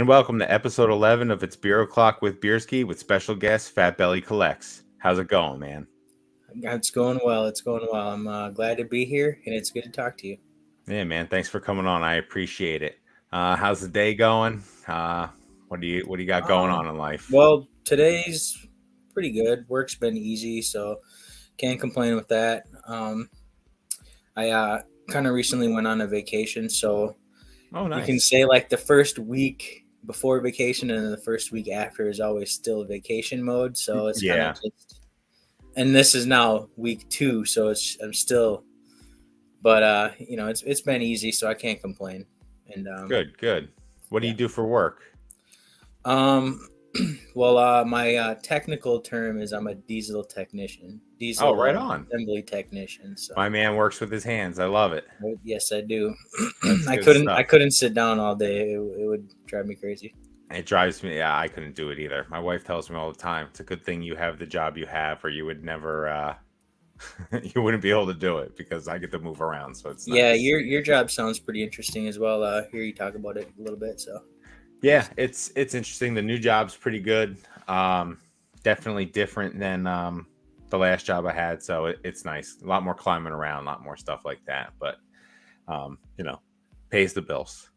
And welcome to episode 11 of It's Beer O'Clock with Beerski with special guest Fat Belly Collects. How's it going, man? It's going well. It's going well. I'm glad to be here, and it's good to talk to you. Yeah, man. Thanks for coming on. I appreciate it. How's the day going? What do you got going Um, on in life? well, today's pretty good. Work's been easy, so can't complain with that. I kind of recently went on a vacation, so Oh, you can nice. say like the first week before vacation and then the first week after is always still vacation mode. So it's kind of Yeah. just, and this is now week 2, so I'm still, but it's been easy, so I can't complain. And Good, good. What do you yeah. do for work? Um, my technical term is I'm a diesel technician, Oh, diesel right on. assembly technician. So, My man works with his hands. I love it. yes, I do. That's I good couldn't, I stuff. couldn't sit down all day. It would drive me crazy. It drives me. Yeah, I couldn't do it either. My wife tells me all the time, it's a good thing you have the job you have, or you would never, you wouldn't be able to do it because I get to move around. So it's Yeah, nice. your job sounds pretty interesting as well. Hear you talk about it a little bit. So, Yeah, it's interesting. The new job's pretty good. Definitely different than the last job I had, so it's nice. A lot more climbing around, a lot more stuff like that. But you know, pays the bills,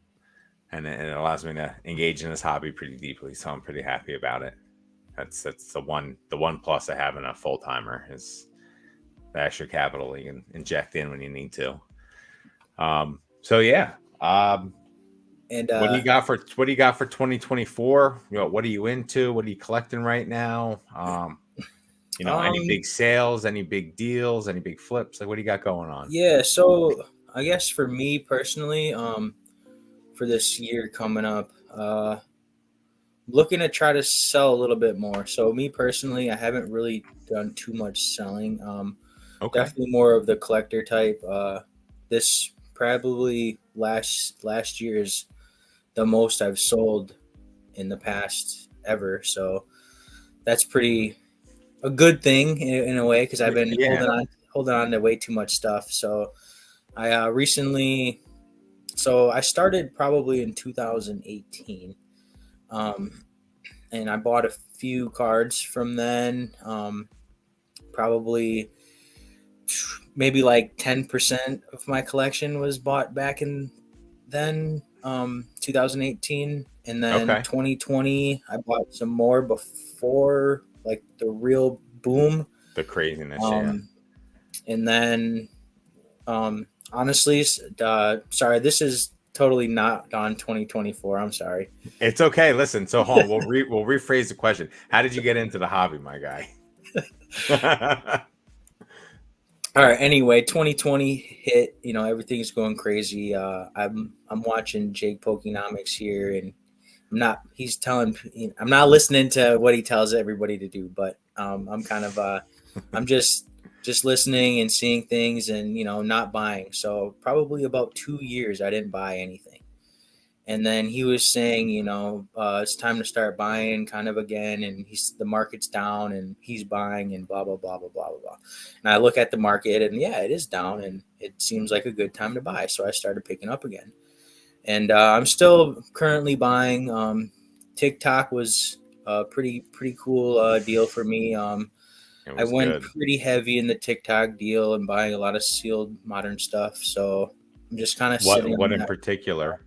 and it allows me to engage in this hobby pretty deeply. So I'm pretty happy about it. That's the one plus I have in a full timer is the extra capital you can inject in when you need to. So yeah. and What do you got for 2024? What are you into? What are you collecting right now? Any um, big sales, any big deals, any big flips? Like what do you got going on? yeah. So I guess for me personally, for this year coming up, looking to try to sell a little bit more. So me personally, I haven't really done too much selling. Okay. Definitely more of the collector type. This probably last year's the most I've sold in the past ever. So that's pretty a good thing in a way because I've been Yeah. holding on to way too much stuff. So I recently, so I started probably in 2018. Um, and I bought a few cards from then. Probably maybe like 10% of my collection was bought back in then, 2018. And then Okay. 2020, I bought some more before like the real boom. The craziness, yeah. Um, and then, honestly, sorry, this is totally not on 2024. I'm sorry. It's okay. Listen, so hold on. We'll rephrase the question. How did you get into the hobby, my guy? All right. Anyway, 2020 hit. Everything's going crazy. I'm watching Jake Pokenomics here, and He's telling. I'm not listening to what he tells everybody to do, but I'm kind of. I'm just listening and seeing things, and not buying. So probably about 2 years, I didn't buy anything. And then he was saying, it's time to start buying kind of again. And the market's down and he's buying and blah, blah, blah, blah, blah, blah, blah. And I look at the market and yeah, it is down and it seems like a good time to buy. So I started picking up again. And I'm still currently buying. TikTok was a pretty cool deal for me. It I was went good. pretty heavy in the TikTok deal and buying a lot of sealed modern stuff. So I'm just kind of What sitting what on in that. particular?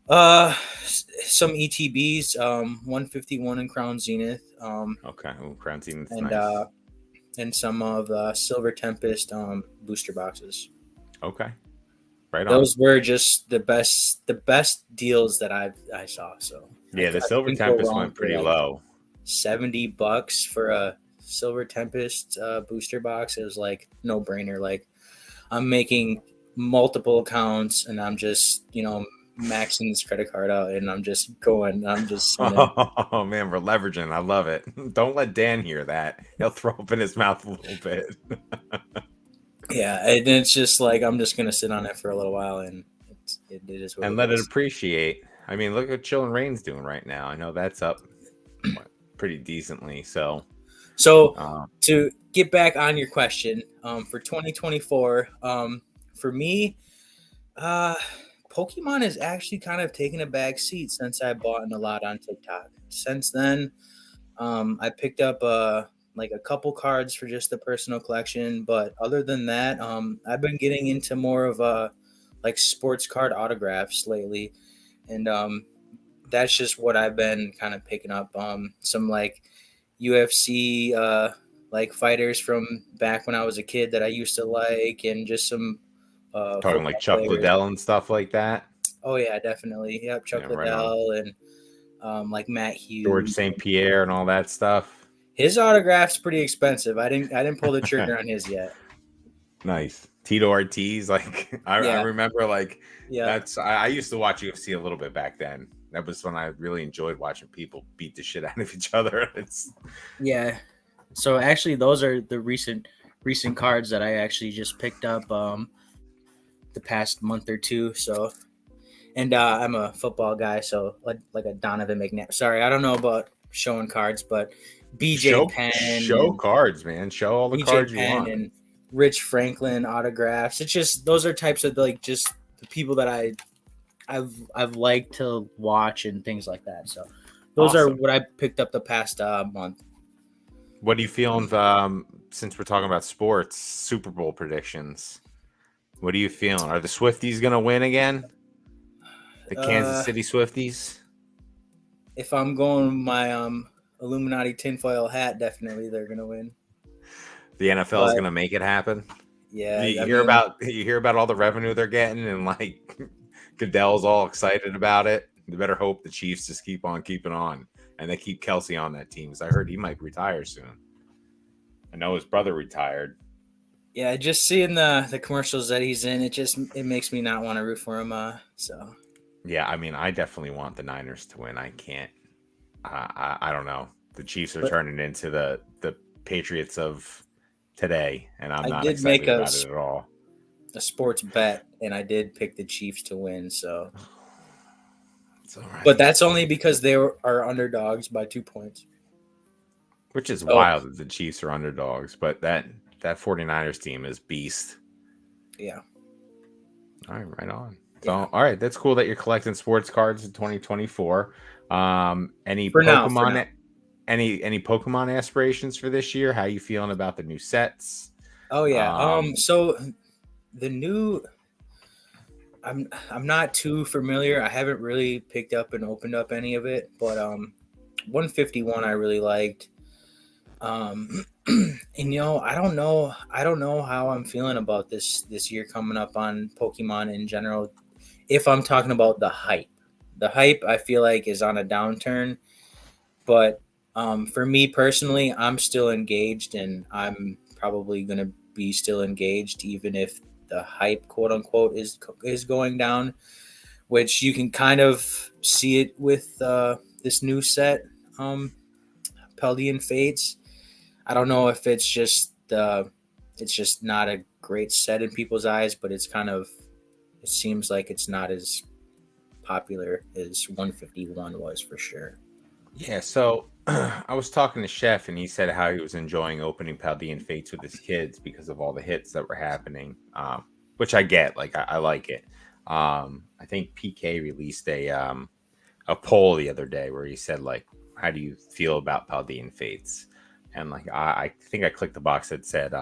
Some ETBs, 151 in Crown Zenith, Okay. Oh, Crown Zenith's and nice. some of Silver Tempest booster boxes. Okay. Right on. Those were just the best deals that I saw. So Yeah, the I Silver couldn't go Tempest wrong went for pretty like low. $70 for a Silver Tempest booster box. It was like no brainer. Like I'm making multiple accounts and I'm just maxing this credit card out and I'm just sending. Oh man, we're leveraging. I love it. Don't let Dan hear that. He'll throw up in his mouth a little bit. Yeah, and it's just like I'm just gonna sit on it for a little while and it is what And it let it is. appreciate. I mean, look at Chillin' Rain's doing right now. I know that's up pretty decently. So, So um, to get back on your question, for 2024, for me, uh, Pokemon has actually kind of taken a back seat since I bought in a lot on TikTok. Since then, I picked up like a couple cards for just the personal collection, but other than that, I've been getting into more of like sports card autographs lately, and that's just what I've been kind of picking up. Some like UFC like fighters from back when I was a kid that I used to like, and just some Talking like football Chuck players. Liddell and stuff like that. Oh yeah, definitely. Yep, Yeah, Chuck right on. Liddell and like Matt George Hughes. St. Pierre and all that stuff. His autograph's pretty expensive. I didn't pull the trigger on his yet. Nice. Tito Ortiz, like I Yeah, remember like yeah, that's I used to watch UFC a little bit back then. That was when I really enjoyed watching people beat the shit out of each other. It's yeah. So actually, those are the recent cards that I actually just picked up the past month or two. So, and I'm a football guy, so like a Donovan McNabb. Sorry, I don't know about showing cards, but BJ Penn show and cards, man. Show all the BJ cards you Penn want. and Rich Franklin autographs. It's just those are types of like just the people that I've liked to watch and things like that. So those are Awesome. what I picked up the past month. What are you feeling since we're talking about sports, Super Bowl predictions? What are you feeling? Are the Swifties gonna win again? The Kansas Uh, City Swifties? if I'm going with my Illuminati tinfoil hat, definitely they're gonna win. The NFL is But gonna make it happen. yeah, You I hear mean, about all the revenue they're getting, and like Goodell's all excited about it. You better hope the Chiefs just keep on keeping on, and they keep Kelsey on that team. Because I heard he might retire soon. I know his brother retired. yeah, just seeing the commercials that he's in, it makes me not want to root for him. So Yeah, I mean, I definitely want the Niners to win. I can't. I don't know. The Chiefs are but turning into the Patriots of today, and I'm I not did make excited about it at all. a sports bet, and I did pick the Chiefs to win. So, It's all but right. that's only because are underdogs by 2 points. Which is So wild that the Chiefs are underdogs, but that 49ers team is beast. yeah, All right, right on. So, yeah. all right, that's cool that you're collecting sports cards in 2024. Any For now, for now. Pokemon, any Pokemon aspirations for this year? How you feeling about the new sets? Oh yeah. Um, So the new, I'm not too familiar. I haven't really picked up and opened up any of it, but 151 I really liked. And I don't know how I'm feeling about this year coming up on Pokemon in general. If I'm talking about the hype I feel like is on a downturn. But for me personally, I'm still engaged, and I'm probably going to be still engaged even if the hype, quote unquote, is going down. Which you can kind of see it with this new set, Paldean Fates. I don't know if it's just not a great set in people's eyes, but it seems like it's not as popular as 151 was for sure. yeah, so I was talking to Chef, and he said how he was enjoying opening Paldean Fates with his kids because of all the hits that were happening, which I get. Like, I like it. I think PK released a poll the other day where he said like, how do you feel about Paldean Fates? And like I think I clicked the box that said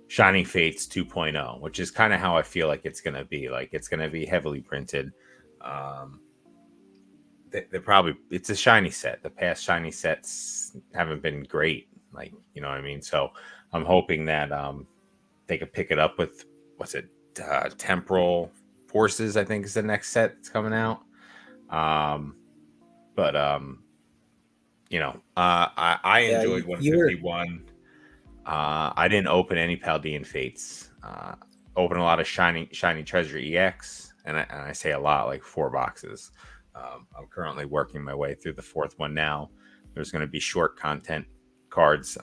Shining Fates 2.0, which is kind of how I feel like it's gonna be. Like, it's gonna be heavily printed. Um, they probably, it's a shiny set. The past shiny sets haven't been great. Like, you know what I mean? So I'm hoping that they could pick it up with, what's it, Temporal Forces, I think is the next set that's coming out. Um, but I Yeah, enjoyed you were 151. I didn't open any Paldean Fates. Open a lot of shiny treasure EX, and I say a lot, like 4 boxes. I'm currently working my way through the fourth one now. There's going to be short content cards,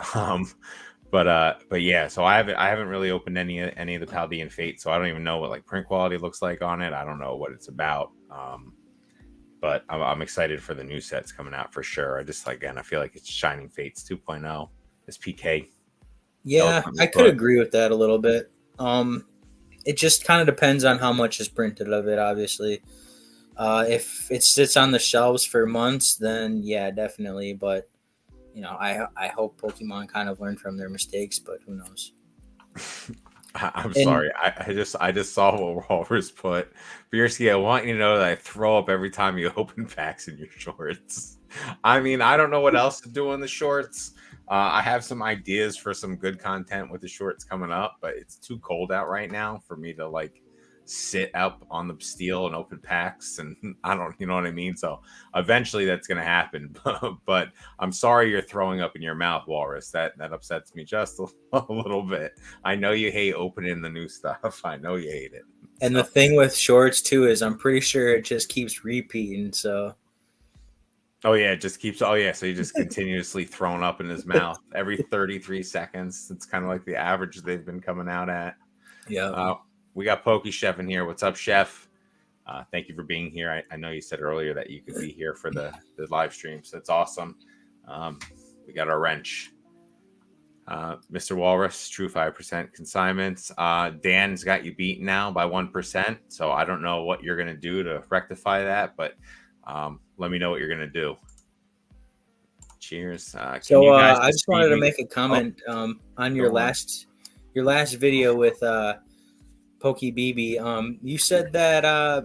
but yeah. So I haven't really opened any of the Paldean Fates, so I don't even know what like print quality looks like on it. I don't know what it's about. But I'm excited for the new sets coming out for sure. I just, again, I feel like it's Shining Fates 2.0, as PK Yeah, eloquently I could put. agree with that a little bit. It just kind of depends on how much is printed of it, obviously. If it sits on the shelves for months, then yeah, definitely. But I hope Pokemon kind of learn from their mistakes, but who knows? I'm And sorry. I just saw what Walrus put. Fiercy, I want you to know that I throw up every time you open packs in your shorts. I mean, I don't know what else to do in the shorts. I have some ideas for some good content with the shorts coming up, but it's too cold out right now for me to like sit up on the steel and open packs, and I don't, you know what I mean. So eventually that's going to happen. But I'm sorry you're throwing up in your mouth, Walrus. That upsets me just a little bit. I know you hate opening the new stuff. I know you hate it. and the So, thing with shorts too is I'm pretty sure it just keeps repeating. So oh yeah, it just keeps. Oh yeah, so he just continuously throwing up in his mouth every 33 seconds. It's kind of like the average they've been coming out at. yeah. Uh, we got Pokey Chef in here. What's up, Chef? Thank you for being here. I know you said earlier that you could be here for the live stream, so it's awesome. Um, we got our wrench. Mr. Walrus, true 5% consignments. Dan's got you beaten now by 1%. So I don't know what you're going to do to rectify that, but let me know what you're going to do. Cheers. Can So you guys I just just wanted feed to me? make a Oh, comment on go on. your last video with Pokey BB. You said that I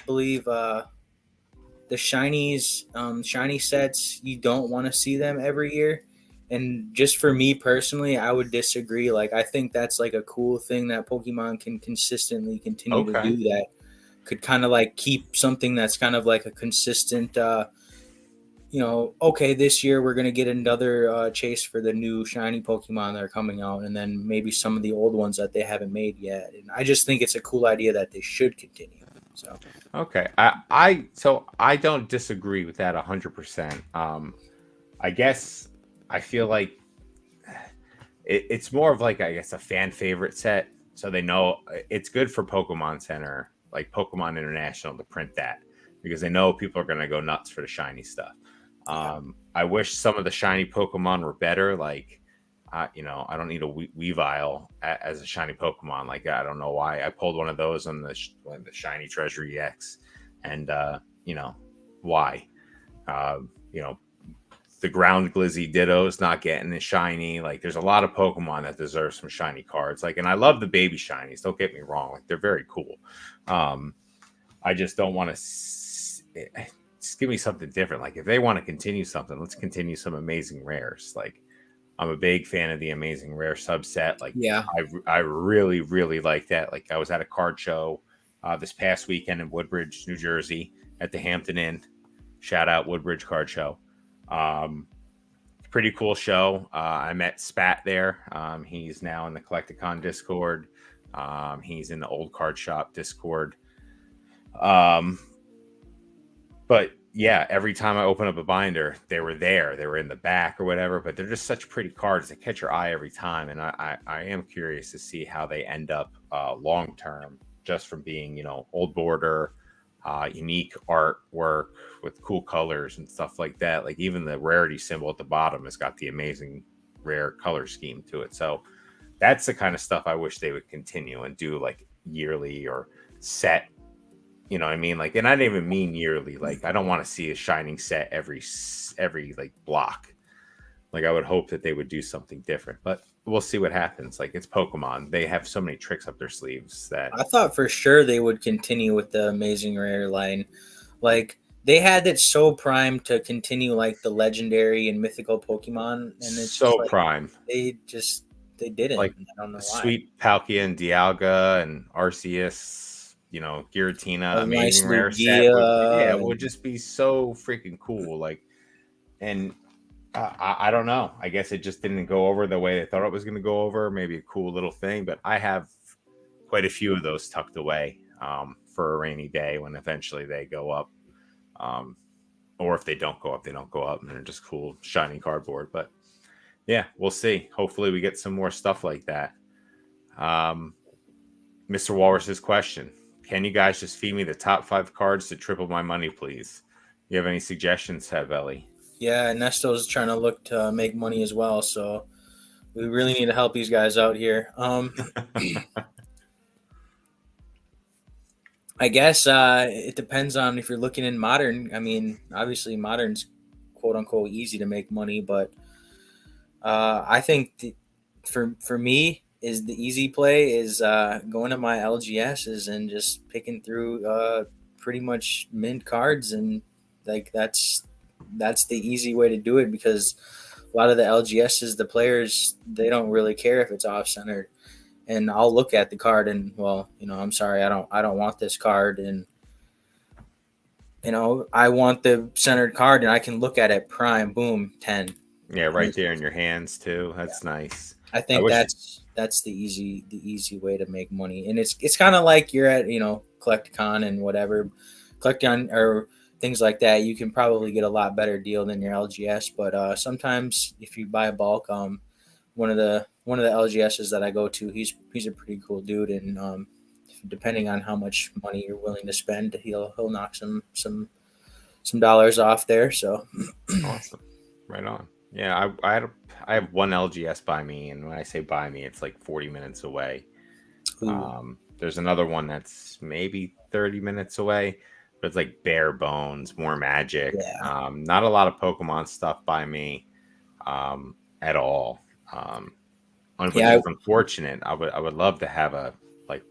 believe the shiny sets, you don't want to see them every year. And just for me personally, I would disagree. Like, I think that's like a cool thing that Pokemon can consistently continue to Okay. do, that could kind of like keep something that's kind of like a consistent okay, this year we're gonna get another chase for the new shiny Pokemon that are coming out, and then maybe some of the old ones that they haven't made yet. And I just think it's a cool idea that they should continue. So Okay. I don't disagree with that 100%. I guess I feel like it's more of like, I guess, a fan favorite set. So they know it's good for Pokemon Center, like Pokemon International, to print that because they know people are going to go nuts for the shiny stuff. yeah, I wish some of the shiny Pokemon were better. Like, I don't need a Weavile as a shiny Pokemon. Like, I don't know why I pulled one of those on the Shiny Treasure EX, and why? Uh, you know, the ground glizzy ditto's not getting the shiny. Like, there's a lot of Pokemon that deserve some shiny cards. Like, and I love the baby shinies. Don't get me wrong. Like, they're very cool. Um, I just don't want to. Just give me something different. Like, if they want to continue something, let's continue some amazing rares. Like, I'm a big fan of the amazing rare subset. Like, yeah, I really really like that. Like, I was at a card show this past weekend in Woodbridge, New Jersey, at the Hampton Inn. Shout out Woodbridge Card Show. Um, Pretty cool show. I met Spat there. He's now in the Collecticon Discord. He's in the Old Card Shop Discord. Um, but yeah, every time I open up a binder, they were there. They were in the back or whatever. But they're just such pretty cards that catch your eye every time. And I am curious to see how they end up long term, just from being old border, unique artwork with cool colors and stuff like that. Like, even the rarity symbol at the bottom has got the amazing rare color scheme to it. So that's the kind of stuff I wish they would continue and do, like, yearly or set. You know what I mean? Like, and I didn't even mean yearly. Like, I don't want to see a shining set every like block. Like, I would hope that they would do something different, but we'll see what happens. Like, it's Pokemon. They have so many tricks up their sleeves that. I thought for sure they would continue with the Amazing Rare line. Like, they had it so primed to continue like the legendary and mythical Pokemon, and it's just So like prime. they just they didn't. Like, I don't know why. sweet Palkia and Dialga and Arceus, A Giratina, nice amazing rare set would, yeah, Lugia. would just be so freaking cool. Like, and I don't know. I guess it just didn't go over the way they thought it was going to go over. Maybe a cool little thing, but I have quite a few of those tucked away for a rainy day when eventually they go up. Um, or if they don't go up, they don't go up, and they're just cool, shiny cardboard. But yeah, we'll see. Hopefully, we get some more stuff like that. Um, Mr. Walrus's question: can you guys just feed me the top 5 cards to triple my money, please? You have any suggestions, Ellie? Yeah, Nesto's trying to look to make money as well. So We really need to help these guys out here. I guess it depends on if you're looking in modern. I mean, obviously, modern's quote unquote easy to make money, but I think for me is the easy play is going to my LGSs and just picking through pretty much mint cards, and like that's the easy way to do it because a lot of the LGSs, the players, they don't really care if it's off centered, and I'll look at the card and, well, I'm sorry, I don't want this card, and I want the centered card, and I can look at it prime, boom, 10. Yeah, And right it's there in just, your hands too. yeah. That's nice. I I think wish. that's the easy way to make money, and it's kind of like you're at Collecticon and whatever, Collecticon or things like that. You can probably get a lot better deal than your LGS, but sometimes if you buy a bulk, one of the LGSs that I go to, he's a pretty cool dude, and depending on how much money you're willing to spend, he'll knock some dollars off there. So Awesome. Right on. Yeah, I have one LGS by me, and when I say by me, it's like 40 minutes away. ooh, There's another one that's maybe 30 minutes away, but it's like bare bones, more magic. yeah, Not a lot of Pokemon stuff by me at all. Which yeah, is unfortunate. I would love to have a like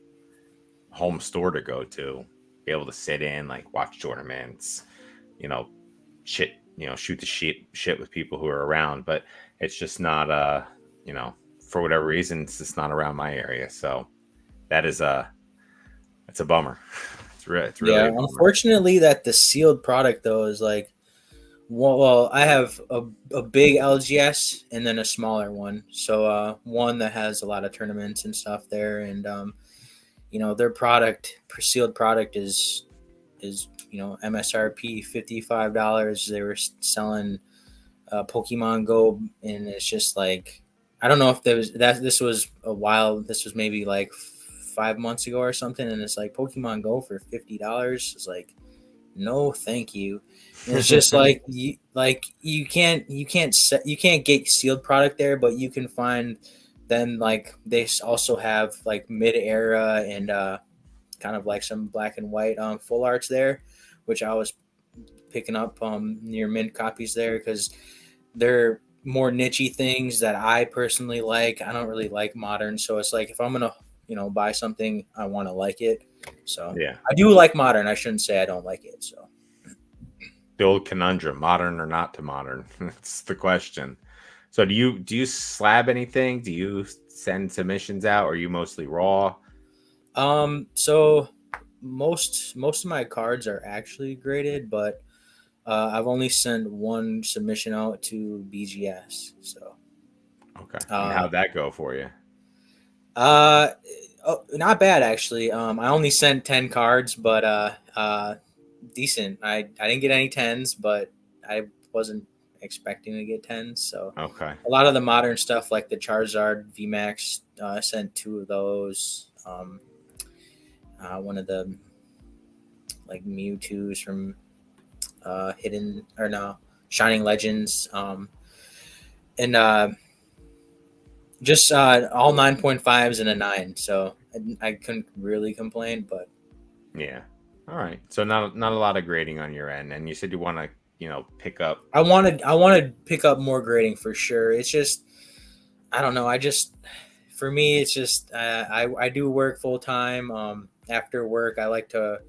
home store to go to, be able to sit in, like watch tournaments, you know, shit, shoot the shit with people who are around, but it's just not for whatever reason it's just not around my area. So that is it's a bummer. It's really yeah. a bummer. Unfortunately, that the sealed product though is like, well, I have a big LGS and then a smaller one. So one that has a lot of tournaments and stuff there, and their product, sealed product is MSRP $55. They were selling Pokemon Go, and it's just like, I don't know if there was that. This was a while. This was maybe like 5 months ago or something, and it's like Pokemon Go for $50. It's like, no, thank you. And it's just like you can't get sealed product there, but you can find. Then like they also have like mid era and kind of like some black and white full arts there, which I was picking up near mint copies there because they're more nichey things that I personally like. I don't really like modern, so it's like if I'm gonna buy something, I want to like it. So Yeah, I do like modern. I shouldn't say I don't like it. So the old conundrum: modern or not to modern. That's the question. So do you slab anything? Do you send submissions out, or are you mostly raw? so most of my cards are actually graded, but I've only sent one submission out to BGS. So Okay, and uh, how'd that go for you? Uh, oh, not bad actually. I only sent 10 cards, but decent. I didn't get any tens, but I wasn't expecting to get tens. So Okay. a lot of the modern stuff, like the Charizard VMAX, sent two of those. One of the like Mewtwo's from Hidden or no Shining Legends, and just all 9.5s and a 9. So I couldn't really complain, but Yeah. All right. So not a lot of grading on your end, and you said you want to pick up. I wanted to pick up more grading for sure. It's just, I don't know. For me, it's just I do work full time. After work, I like to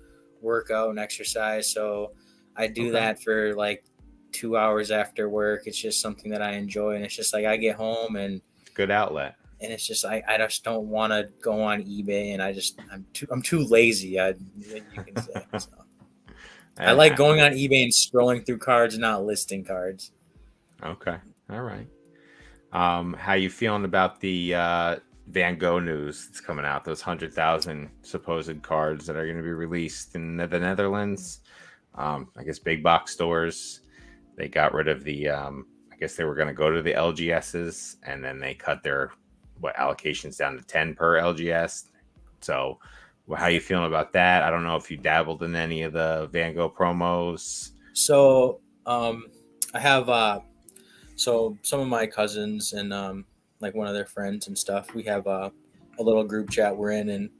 work out and exercise, so I do Okay. that for like 2 hours after work. It's just something that I enjoy, and it's just like I get home It's a good outlet. and it's just I just don't want to go on eBay, and I'm too lazy. You can say so. I like Yeah. going on eBay and scrolling through cards, not listing cards. Okay. All right. How you feeling about the Van Gogh news that's coming out? Those 100,000 supposed cards that are going to be released in the Netherlands. I guess big box stores. They got rid of the. I guess they were going to go to the LGSs, and then they cut their allocations down to 10 per LGS. So, how you feeling about that? I don't know if you dabbled in any of the Van Gogh promos. So I have so some of my cousins and like one of their friends and stuff. We have a little group chat we're in, and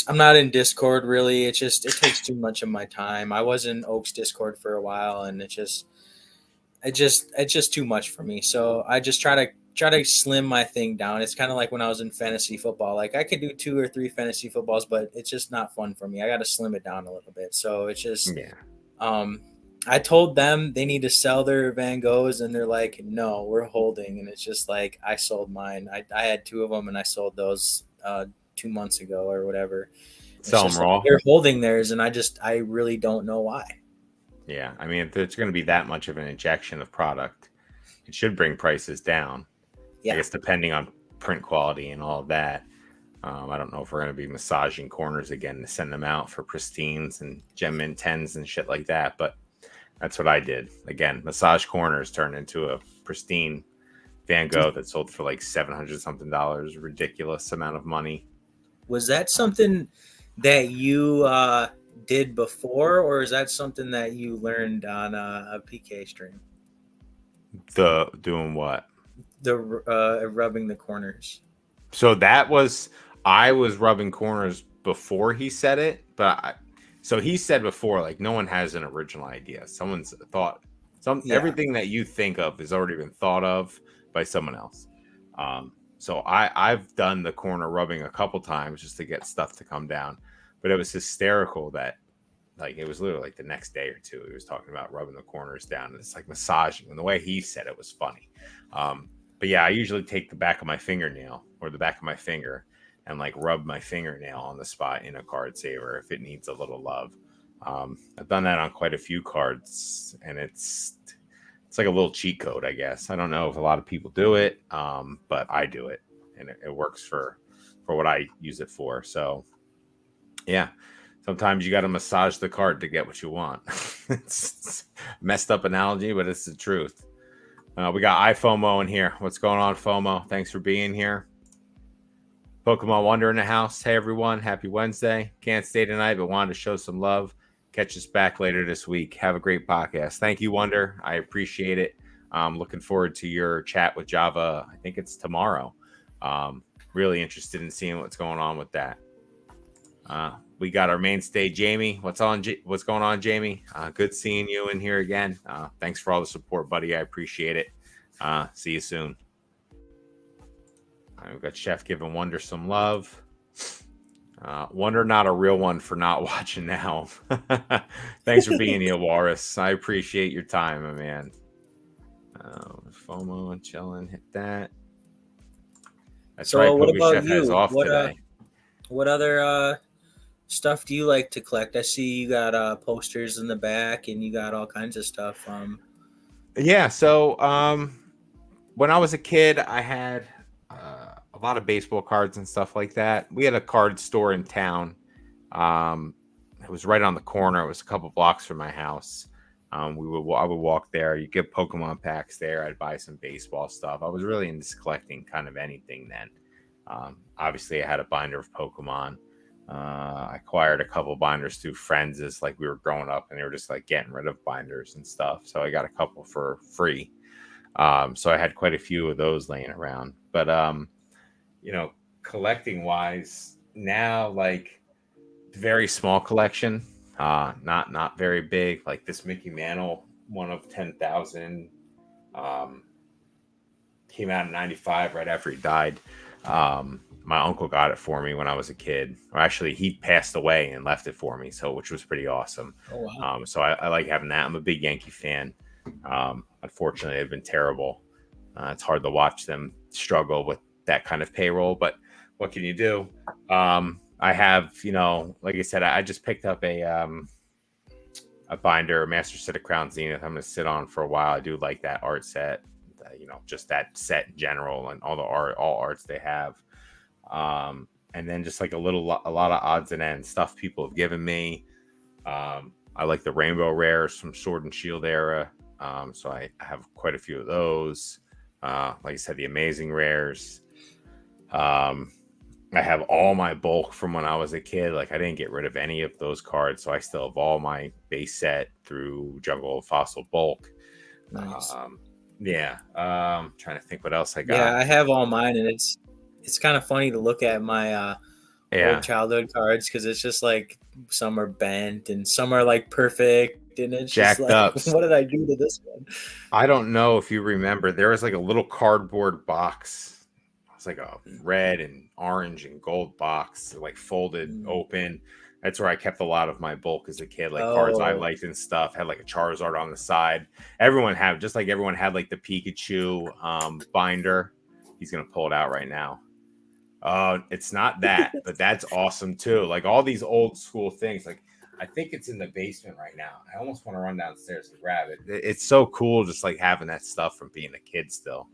I'm not in Discord really. It takes too much of my time. I was in Oaks Discord for a while, and it's just too much for me. So I just try to slim my thing down. It's kind of like when I was in fantasy football. Like I could do 2 or 3 fantasy footballs, but it's just not fun for me. I got to slim it down a little bit. So it's just Yeah. um I told them they need to sell their Van Goghs, and they're like, no, we're holding. And it's just like, I sold mine. I had 2 of them, and I sold those 2 months ago or whatever. It's Sell them just like raw. they're holding theirs, and I really don't know why. Yeah. I mean, if there's going to be that much of an injection of product, it should bring prices down. I Yeah. guess depending on print quality and all of that. I don't know if we're going to be massaging corners again to send them out for pristines and gem mint 10s and shit like that. But that's what I did. Again, massage corners turned into a pristine Van Gogh that sold for like 700 something dollars, ridiculous amount of money. Was that something that you did before, or is that something that you learned on a PK stream? The doing what? The rubbing the corners. So that was I was rubbing corners before he said it, so he said before like no one has an original idea. Someone's thought Yeah. everything that you think of has already been thought of by someone else. So I've done the corner rubbing a couple times just to get stuff to come down, but it was hysterical that like it was literally like the next day or two he was talking about rubbing the corners down, and it's like massaging, and the way he said it was funny. But yeah, I usually take the back of my fingernail or the back of my finger and like rub my fingernail on the spot in a card saver if it needs a little love. I've done that on quite a few cards, and it's like a little cheat code, I guess. I don't know if a lot of people do it, but I do it, and it works for what I use it for. So yeah, sometimes you got to massage the card to get what you want. It's messed up analogy, but it's the truth. We got iFOMO in here. What's going on, FOMO? Thanks for being here. Pokemon Wonder in the house. Hey, everyone. Happy Wednesday. Can't stay tonight, but wanted to show some love. Catch us back later this week. Have a great podcast. Thank you, Wonder. I appreciate it. Looking forward to your chat with Java. I think it's tomorrow. Really interested in seeing what's going on with that. We got our mainstay, Jamie. What's going on, Jamie? Good seeing you in here again. Thanks for all the support, buddy. I appreciate it. See you soon. All right, we've got Chef giving Wonder some love. Wonder not a real one for not watching now. Thanks for being here, Walrus. I appreciate your time, my man. FOMO and chilling. Hit that. That's So right. what Poker about Chef has you? off today. What other stuff do you like to collect? I see you got posters in the back, and you got all kinds of stuff. Yeah. So when I was a kid, I had a lot of baseball cards and stuff like that. We had a card store in town. It was right on the corner. It was a couple blocks from my house. I would walk there. You get Pokemon packs there. I'd buy some baseball stuff. I was really into collecting kind of anything then. Obviously, I had a binder of Pokemon. I acquired a couple binders through friends as like we were growing up, and they were just like getting rid of binders and stuff. So I got a couple for free. So I had quite a few of those laying around. But collecting wise, now like very small collection. Not very big. Like this Mickey Mantle, one of 10,000. Came out in '95, right after he died. My uncle got it for me when I was a kid. Or actually, he passed away and left it for me, so which was pretty awesome. Oh wow! So I like having that. I'm a big Yankee fan. Unfortunately, they've been terrible. It's hard to watch them struggle with that kind of payroll, but what can you do? I have, like I said, I just picked up a binder, Master Set of Crown Zenith. I'm going to sit on for a while. I do like that art set, just that set in general and all arts they have. And then just like a lot of odds and ends stuff people have given me. I like the rainbow rares from Sword and Shield era. So I have quite a few of those. Like I said, the amazing rares. I have all my bulk from when I was a kid. Like I didn't get rid of any of those cards, so I still have all my base set through Jungle of Fossil bulk. Nice. Yeah. Trying to think what else I Yeah, got. I have all mine, and it's kind of funny to look at my old Yeah. childhood cards because it's just like some are bent and some are like perfect, and it's just Jacked like, ups. what did I do to this one? I don't know if you remember, there was like a little cardboard box. It was like a red and orange and gold box, like folded Mm. open. That's where I kept a lot of my bulk as a kid, like cards I Oh, liked and stuff. Had like a Charizard on the side. Everyone had, just like everyone had like the Pikachu binder. He's gonna pull it out right now. It's not that, but that's awesome too. Like all these old school things. Like I think it's in the basement right now. I almost want to run downstairs and grab it. It's so cool, just like having that stuff from being a kid still.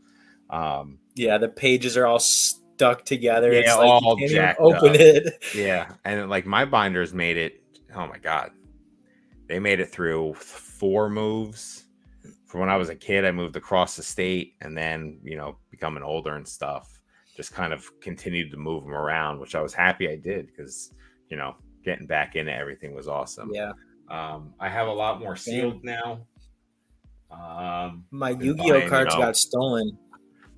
Um, yeah, the pages are all stuck together. yeah, It's like you all can't even jacked open up. it. Yeah, and like my binders made it. Oh my god, they made it through 4 moves. From when I was a kid, I moved across the state, and then becoming older and stuff, just kind of continued to move them around, which I was happy I did because you know getting back into everything was awesome. Yeah, I have a lot more same. sealed now. My Been Yu-Gi-Oh buying, cards got stolen.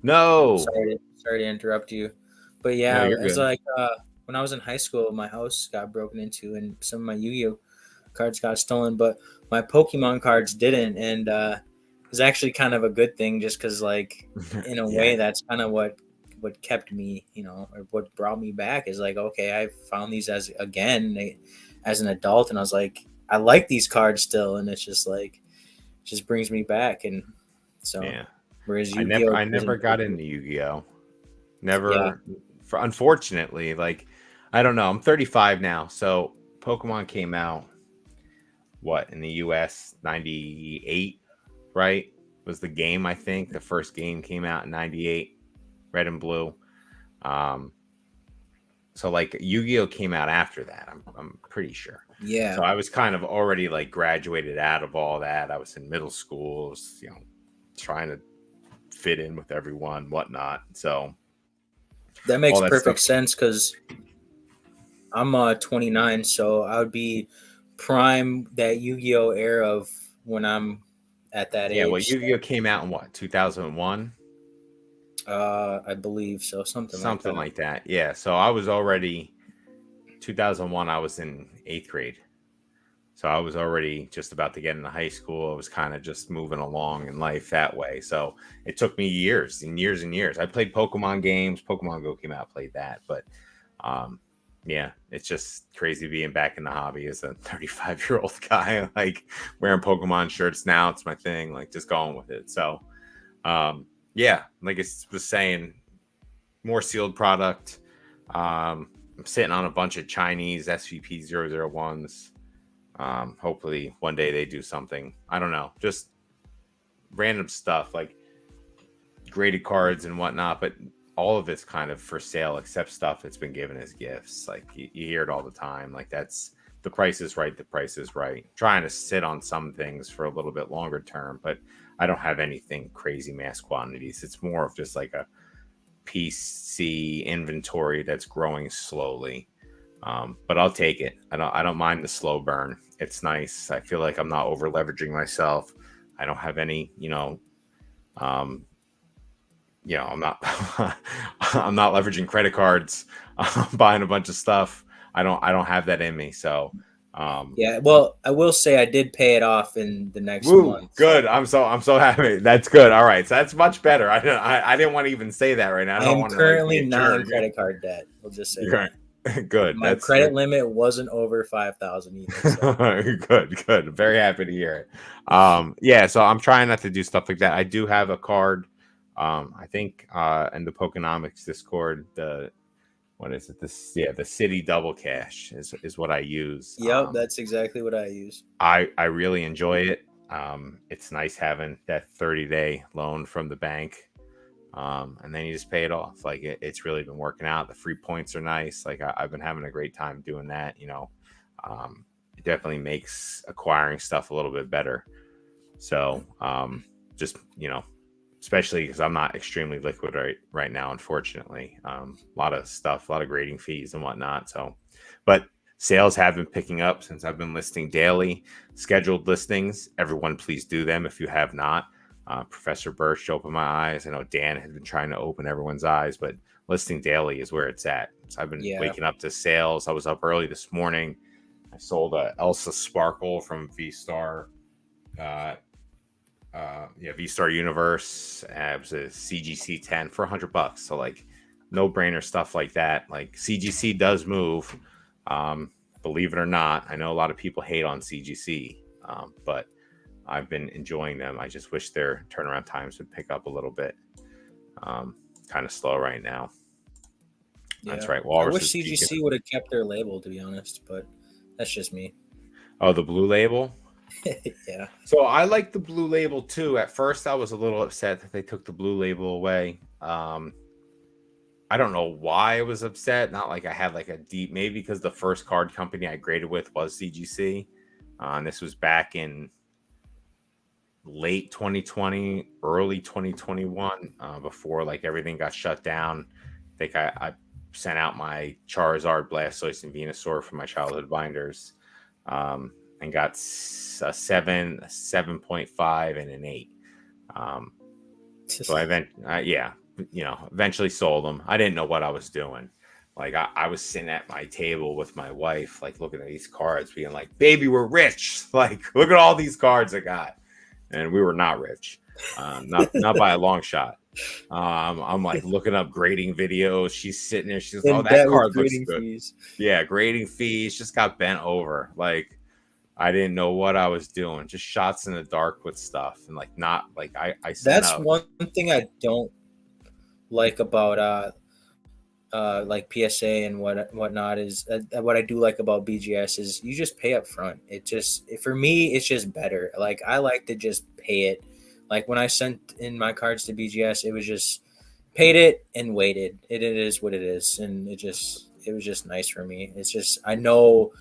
no, Sorry to interrupt you, but no, yeah, you're it's good. like when I was in high school, my house got broken into, and some of my Yu-Gi-Oh cards got stolen, but my Pokemon cards didn't, and it's actually kind of a good thing, just because like in a Yeah, way that's kind of what kept me, or what brought me back is like, okay, I found these as an adult, and I was like, I like these cards still, and it's just like just brings me back, and so yeah. whereas I never, Yu-Gi-Oh I never doesn't take got me. into Yu-Gi-Oh. Yeah, Never, unfortunately. Like, I don't know. I'm 35 now, so Pokemon came out what in the US 98, right? Was the game, I think. The first game came out in 98, Red and Blue. Um so like Yu-Gi-Oh came out after that. I'm pretty sure. So yeah. I was kind of already like graduated out of all that. I was in middle school, was, trying to fit in with everyone, whatnot. So That all makes that perfect stuff. sense because I'm 29, so I would be prime that Yu-Gi-Oh era of when I'm at that Yeah, well, age. Yu-Gi-Oh came out in what, 2001? I believe so, something like Something that. like that. Yeah, so I was already 2001, I was in 8th grade. So I was already just about to get into high school. I was kind of just moving along in life that way. So it took me years and years and years. I played Pokemon games. Pokemon Go came out, played that. But um, yeah, it's just crazy being back in the hobby as a 35-year-old guy, like wearing Pokemon shirts now. It's my thing, like just going with it. So yeah, like I was saying, more sealed product. I'm sitting on a bunch of Chinese SVP 001s. Hopefully one day they do something. I don't know, just random stuff like graded cards and whatnot, but all of it's kind of for sale except stuff that's been given as gifts. Like you hear it all the time. Like that's the price is right. The price is right. Trying to sit on some things for a little bit longer term, but I don't have anything crazy mass quantities. It's more of just like a PC inventory that's growing slowly. But I'll take it. I don't mind the slow burn. It's nice. I feel like I'm not over leveraging myself. I don't have any, um, I'm not I'm not leveraging credit cards, buying a bunch of stuff. I don't have that in me. So um Yeah, well, I will say I did pay it off in the next woo, month, so good. I'm so happy. That's good. All right. So that's much better. I didn't want to even say that right now. I I don't am want to like be currently a not in jerk. credit card debt. We'll just say You're that. good. My That's credit limit wasn't over 5,000 either, so good. Very happy to hear it. Yeah, so I'm trying not to do stuff like that. I do have a card. I think in the Pokenomics Discord, the what is it? This yeah, the City Double Cash is what I use. yep, that's exactly what I use. I really enjoy it. It's nice having that 30-day loan from the bank. And then you just pay it off. Like it's really been working out. The free points are nice. Like I've been having a great time doing that. It definitely makes acquiring stuff a little bit better. So just especially because I'm not extremely liquid right now, unfortunately. A lot of stuff, a lot of grading fees and whatnot. So, but sales have been picking up since I've been listing daily scheduled listings. Everyone, please do them if you have not. Professor Birch opened my eyes. I know Dan has been trying to open everyone's eyes, but listing daily is where it's at. So I've been Yeah. waking up to sales. I was up early this morning. I sold a Elsa Sparkle from V Star. Uh, yeah, V Star Universe. It was a CGC 10 for $100. So like, no brainer stuff like that. Like CGC does move. Um, Believe it or not, I know a lot of people hate on CGC, but I've been enjoying them. I just wish their turnaround times would pick up a little bit. Um, Kind of slow right now. That's Yeah. right. I Walrus wish is peaking. CGC would have kept their label, to be honest, but that's just me. Oh, the blue label. Yeah. So I like the blue label too. At first, I was a little upset that they took the blue label away. I don't know why I was upset. Not like I had like a deep, maybe because the first card company I graded with was CGC. And this was back in late 2020, early 2021, before like everything got shut down. I think I sent out my Charizard, Blastoise, and Venusaur from my childhood binders, and got a 7, a 7.5, and an 8. Um, so yeah, eventually sold them. I didn't know what I was doing. Like I was sitting at my table with my wife, like looking at these cards, being like, "Baby, we're rich! Like, look at all these cards I got." And we were not rich, not by a long shot. I'm like looking up grading videos. She's sitting there. She's, "Oh, In that debt with card looks grading good." fees. Yeah, grading fees just got bent over. Like I didn't know what I was doing. Just shots in the dark with stuff, and like not like I sent That's out. one thing I don't like about like PSA and whatnot is what I do like about BGS is you just pay up front. For me it's just better. Like I like to just pay it. Like when I sent in my cards to BGS, it was just paid it and waited. It is what it is, and it was just nice for me. It's just I know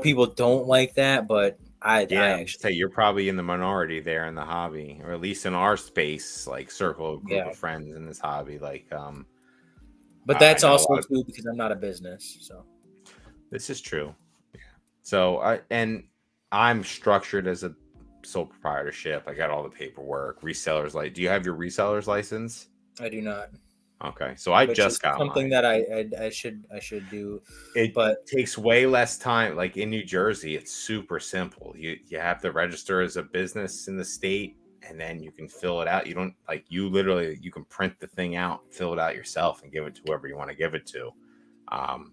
people don't like that, but I Yeah, I'm just actually say you're probably in the minority there in the hobby, or at least in our space, like circle group yeah. of friends in this hobby. Like, But I that's know a also lot of too because I'm not a business. So this is true. So I'm structured as a sole proprietorship. I got all the paperwork, resellers. Like, do you have your resellers license? I do not, Okay, so I which just is got something mine. that I should do. It But takes way less time. Like in New Jersey, it's super simple. You have to register as a business in the state, and then you can fill it out. You don't like you literally you can print the thing out, fill it out yourself, and give it to whoever you want to give it to. Um,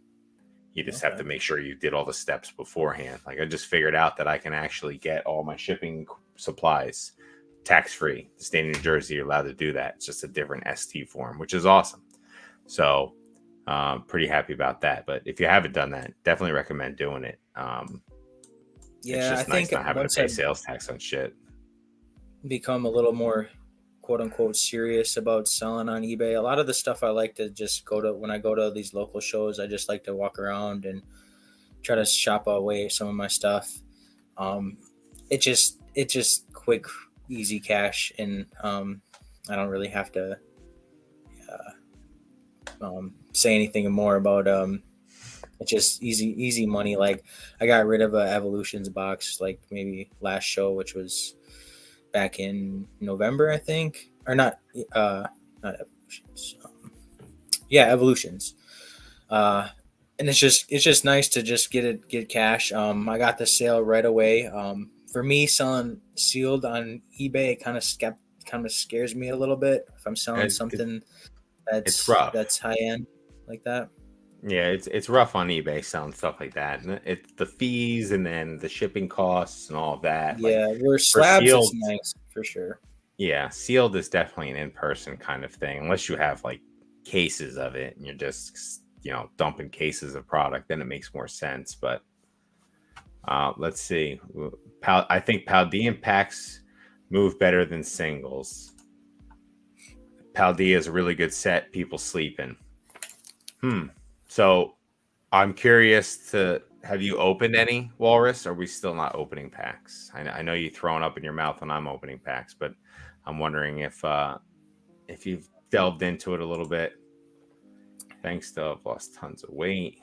you just have okay, to make sure you did all the steps beforehand. Like I just figured out that I can actually get all my shipping supplies tax free. The state of New Jersey, you're allowed to do that. It's just a different ST form, which is awesome. So pretty happy about that. But if you haven't done that, definitely recommend doing it. It's yeah, I just nice think not having to once pay I sales tax on shit. become a little more quote unquote serious about selling on eBay, a lot of the stuff I like to just go to when I go to these local shows, I just like to walk around and try to shop away some of my stuff. Um, it just quick, easy cash, and I don't really have to say anything more about it's just easy money. Like I got rid of a Evolutions box like maybe last show, which was back in November, I think, or not Evolutions. Yeah, Evolutions. Uh, and it's just nice to just get cash. I got the sale right away. For me, selling sealed on eBay kind of scares me a little bit if I'm selling It, it, something it's rough. that's high end like that. Yeah, it's rough on eBay selling stuff like that. And it's the fees and then the shipping costs and all of that. Like Yeah, where for slabs it's sealed, nice for sure. yeah, sealed is definitely an in-person kind of thing. Unless you have like cases of it and you're just dumping cases of product, then it makes more sense. But let's see. I think Paldean packs move better than singles. Paldea is a really good set. People sleep in. So I'm curious to have you opened any Walrus? Or are we still not opening packs? I know you throwing up in your mouth when I'm opening packs, but I'm wondering if you've delved into it a little bit. Thanks, though. I've lost tons of weight.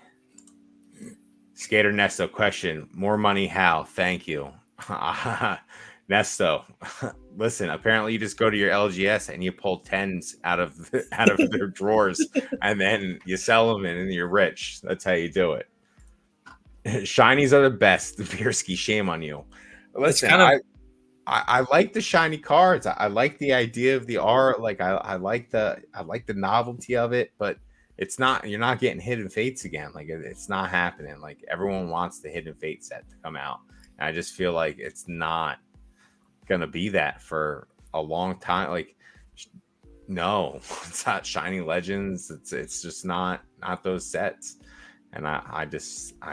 Skater Nesto question: more money? How? Thank you. Nesto, listen. Apparently, you just go to your LGS and you pull tens out of out of their drawers, and then you sell them, and then you're rich. That's how you do it. Shinies are the best. The Beerski, shame on you. It's Listen, kind of I like the shiny cards. I like the idea of the art. Like I like the novelty of it, but it's not. You're not getting Hidden Fates again. Like it's not happening. Like everyone wants the Hidden Fate set to come out, and I just feel like it's not gonna be that for a long time. Like no, it's not Shiny Legends. It's just not those sets. And I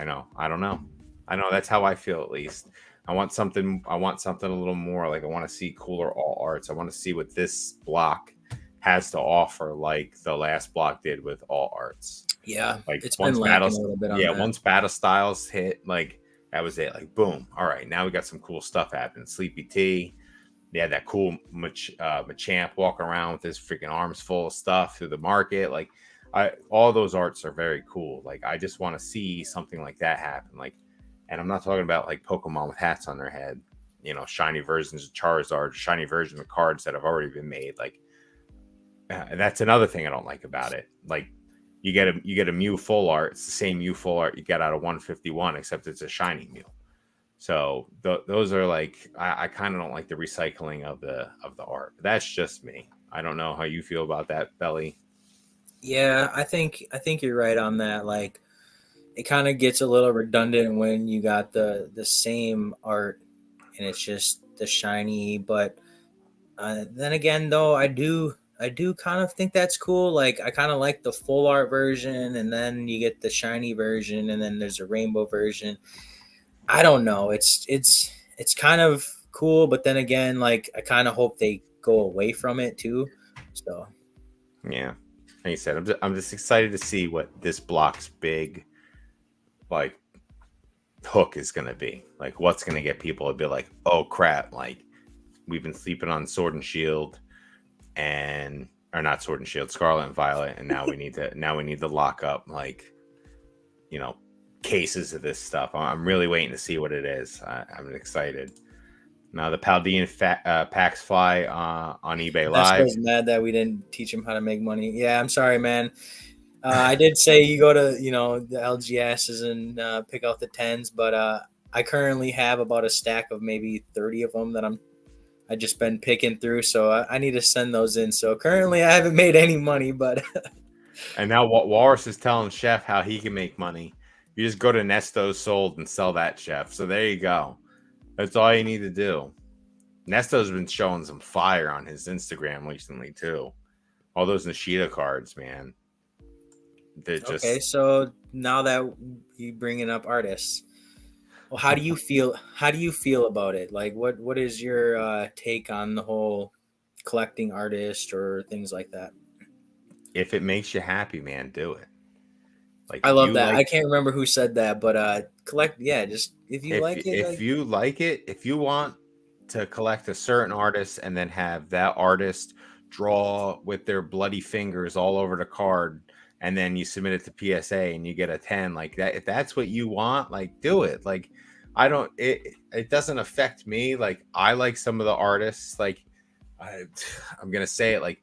know. I don't know. I know that's how I feel at least. I want something a little more. Like I want to see cooler all arts. I want to see what this block has to offer, like the last block did with all arts. yeah. Like It's been lacking a little bit on that. once battle styles hit, like that was it. Like boom. All right, now we got some cool stuff happening. Sleepy T. Yeah, that cool Machamp walking around with his freaking arms full of stuff through the market. Like, all those arts are very cool. Like, I just want to see something like that happen. Like, and I'm not talking about like Pokemon with hats on their head, shiny versions of Charizard, shiny versions of cards that have already been made. Like, that's another thing I don't like about it. Like, you get a Mew full art. It's the same Mew full art you get out of 151, except it's a shiny Mew. So those are like I kind of don't like the recycling of the art. But that's just me. I don't know how you feel about that, Belly. Yeah, I think you're right on that. Like it kind of gets a little redundant when you got the same art and it's just the shiny. But then again, though, I do kind of think that's cool. Like I kind of like the full art version, and then you get the shiny version, and then there's a rainbow version. I don't know. It's kind of cool, but then again, like I kind of hope they go away from it too. So Yeah, like you said, I'm just excited to see what this block's big like hook is gonna be. Like what's gonna get people to be like, oh crap! Like we've been sleeping on Sword and Shield and or not Sword and Shield, Scarlet and Violet, and now we need to lock up like you know cases of this stuff. I'm really waiting to see what it is. I'm excited. Now the Paldean packs fly on eBay Live. Nesco's mad that we didn't teach him how to make money. Yeah, I'm sorry, man. I did say you go to the LGSs and pick out the tens, but I currently have about a stack of maybe 30 of them that I just been picking through, so I need to send those in. So currently I haven't made any money, but And now Walrus is telling Chef how he can make money. You just go to Nesto's Sold and sell that, Chef. So there you go. That's all you need to do. Nesto's been showing some fire on his Instagram recently too. All those Nishida cards, man. They're okay. just So now that you bringing up artists, well, how do you feel? How do you feel about it? Like, what is your take on the whole collecting artist or things like that? if it makes you happy, man, do it. Like I if love you that. I like can't remember who said that, but collect. Yeah, just if you like it, if like you like it, if you want to collect a certain artist and then have that artist draw with their bloody fingers all over the card and then you submit it to PSA and you get a 10 like that, if that's what you want, like do it. Like I don't it doesn't affect me. Like I like some of the artists like I, I'm gonna say it like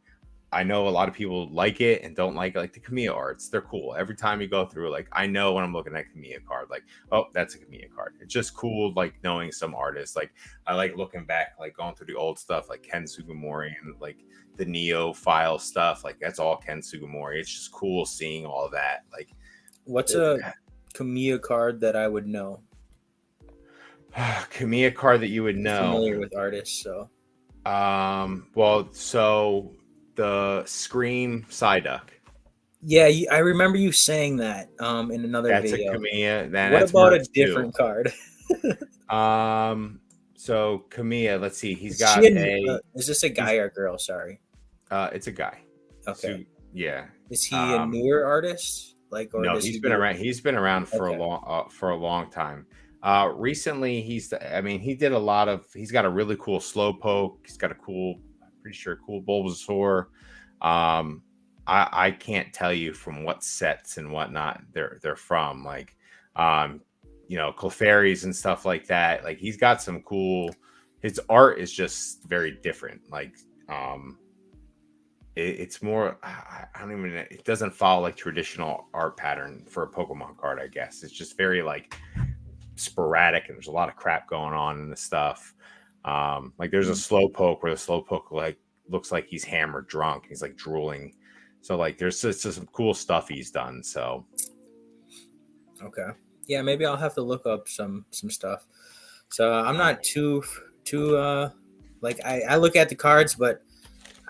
I know a lot of people like it and don't like it. Like the Kamiya arts, they're cool. Every time you go through, like I know when I'm looking at Kamiya card, like oh, that's a Kamiya card. It's just cool, like knowing some artists. Like I like looking back, like going through the old stuff, like Ken Sugimori and like the Neo file stuff. Like that's all Ken Sugimori. It's just cool seeing all that. Like what's a Kamiya card that I would know? Kamiya card that you would I'm know. familiar with artists, so Well, so the Scream Psyduck. yeah, I remember you saying that in another That's a video. Kamiya. Then What that's about a merch too. different card? So Kamiya, let's see, he's Is she got a is this a he's guy or girl? Sorry. it's a guy. So Okay. yeah. Is he a Um newer artist? Like, or no, does he do? he's been around Okay. for a long time. Recently I mean he did a lot of he's got a really cool slow poke. He's got a cool I'm pretty sure cool Bulbasaur. Um I can't tell you from what sets and whatnot they're from. Like Clefairies and stuff like that. Like he's got some cool his art is just very different. Like, um, it's more. I don't even. It doesn't follow like traditional art pattern for a Pokemon card. I guess it's just very like sporadic, and there's a lot of crap going on in the stuff. Like there's a Mm, slow poke where the slow poke like looks like he's hammered drunk. He's like drooling. So like there's just some cool stuff he's done. So okay. Yeah, maybe I'll have to look up some stuff. So I'm uh, not too like I look at the cards, but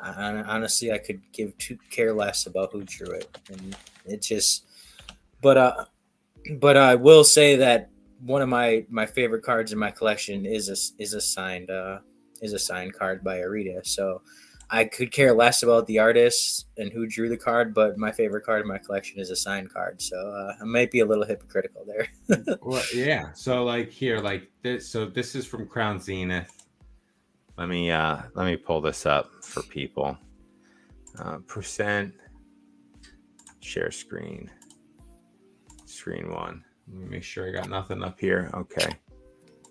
honestly, I could give two care less about who drew it, and it just. But but I will say that one of my favorite cards in my collection is a signed card by Arita. So I could care less about the artist and who drew the card, but my favorite card in my collection is a signed card. So I might be a little hypocritical there. well, yeah. So like here, like this. So this is from Crown Zenith. Let me pull this up for people. Percent share screen. Screen one. Let me make sure I got nothing up here. Okay.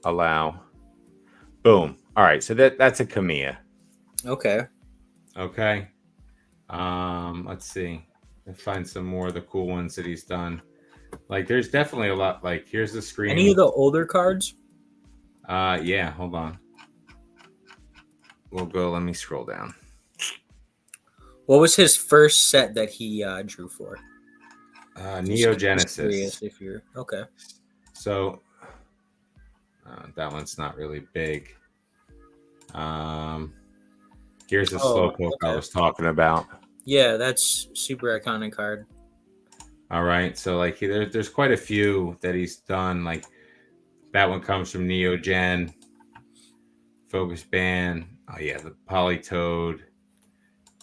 Allow. Boom. All right. So that's a Kamiya. Okay. Okay. Let's see. Let's find some more of the cool ones that he's done. Like there's definitely a lot. Like here's the Any of screen. the older cards? Yeah, hold on. We'll go. Let me scroll down. What was his first set that he drew for? Just Neogenesis. curious if you're okay. So that one's not really big. Um, here's the Oh, slowpoke I okay. was talking about. Yeah, that's super iconic card. All right, so like there's quite a few that he's done. Like that one comes from Neogen, Focus Band. Oh yeah, the Polytoad.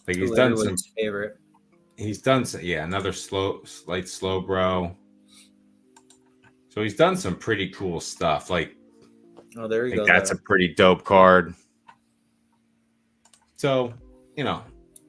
Like he's Who done some. everyone's favorite. He's done some. Yeah, another slight slow bro. So he's done some pretty cool stuff. Oh, there you Like go. that's a pretty dope card. So you know,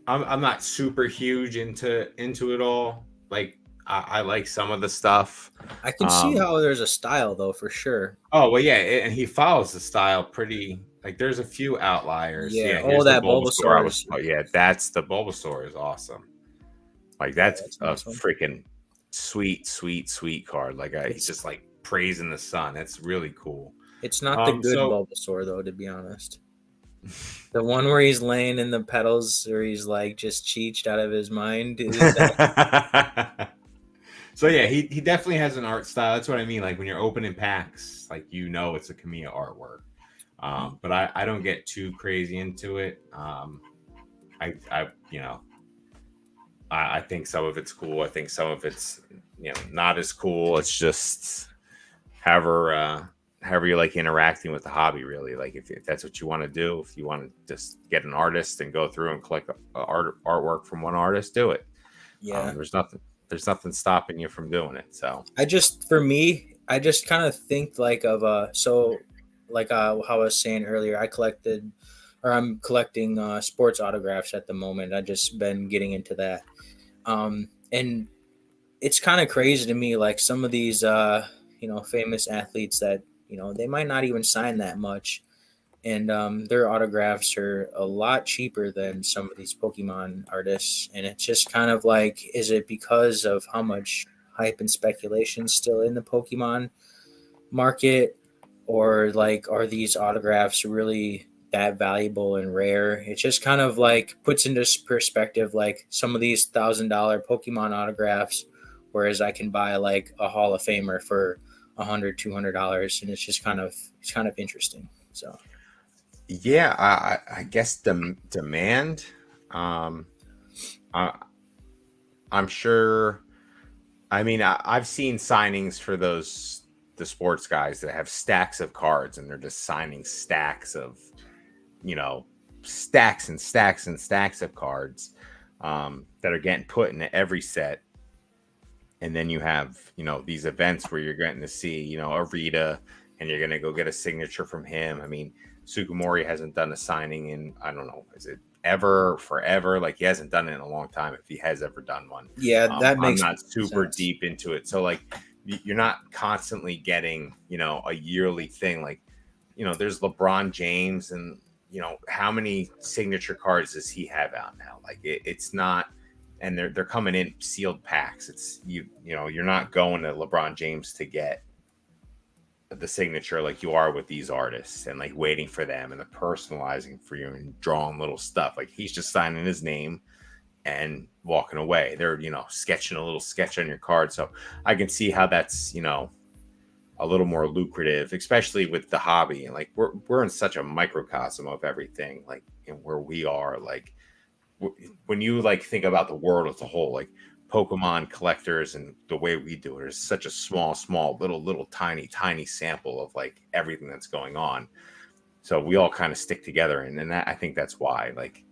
I'm not super huge into it all. Like I like some of the stuff. I can see Um, how there's a style though, for sure. oh well, yeah, and he follows the style pretty. Like there's a few outliers. Yeah. Yeah, Oh, here's the that Bulbasaur. I Bulbasaur was. is. Oh yeah, that's the Bulbasaur is awesome. Like Yeah, that's that's a a nice one. freaking sweet card. Like he's It's just like praising the sun. That's really cool. it's not the good So Bulbasaur though, to be honest. The one where he's laying in the petals, or he's like just cheeched out of his mind. Is that? so yeah, he definitely has an art style. That's what I mean. Like when you're opening packs, like you know it's a Kamiya artwork. But I don't get too crazy into it. I you know I think some of it's cool. I think some of it's not as cool. It's just however you like interacting with the hobby. Really, like if that's what you want to do, if you want to just get an artist and go through and collect artwork from one artist, do it. Yeah. There's nothing stopping you from doing it. So For me, I just kind of think like of like how I was saying earlier, I'm collecting sports autographs at the moment. I just been getting into that. And it's kind of crazy to me, like some of these famous athletes that they might not even sign that much, and their autographs are a lot cheaper than some of these Pokemon artists. And it's just kind of like, is it because of how much hype and speculation still in the Pokemon market, or like are these autographs really that valuable and rare? It just kind of like puts into perspective like some of these $1,000 Pokemon autographs, whereas I can buy like a Hall of Famer for $100, $200, and it's kind of interesting. So yeah, I guess the demand. Um, I, I'm sure. I mean, I've seen signings for the sports guys that have stacks of cards, and they're just signing stacks of, you know, stacks and stacks and stacks of cards that are getting put into every set. And then you have, these events where you're getting to see, Arita, and you're going to go get a signature from him. I mean, Sugimori hasn't done a signing in, I don't know, is it ever, forever? Like he hasn't done it in a long time if he has ever done one. yeah, that I'm makes not super sense. deep into it. So like you're not constantly getting, a yearly thing. Like there's LeBron James, and how many signature cards does he have out now? Like it's not, and they're coming in sealed packs. It's you're not going to LeBron James to get the signature like you are with these artists, and like waiting for them and the personalizing for you and drawing little stuff. Like he's just signing his name and walking away. They're sketching a little sketch on your card. So I can see how that's a little more lucrative, especially with the hobby. And like we're in such a microcosm of everything, like in where we are. Like when you like think about the world as a whole, like Pokemon collectors and the way we do it is such a small, little tiny sample of like everything that's going on. So we all kind of stick together, and that, I think that's why, like,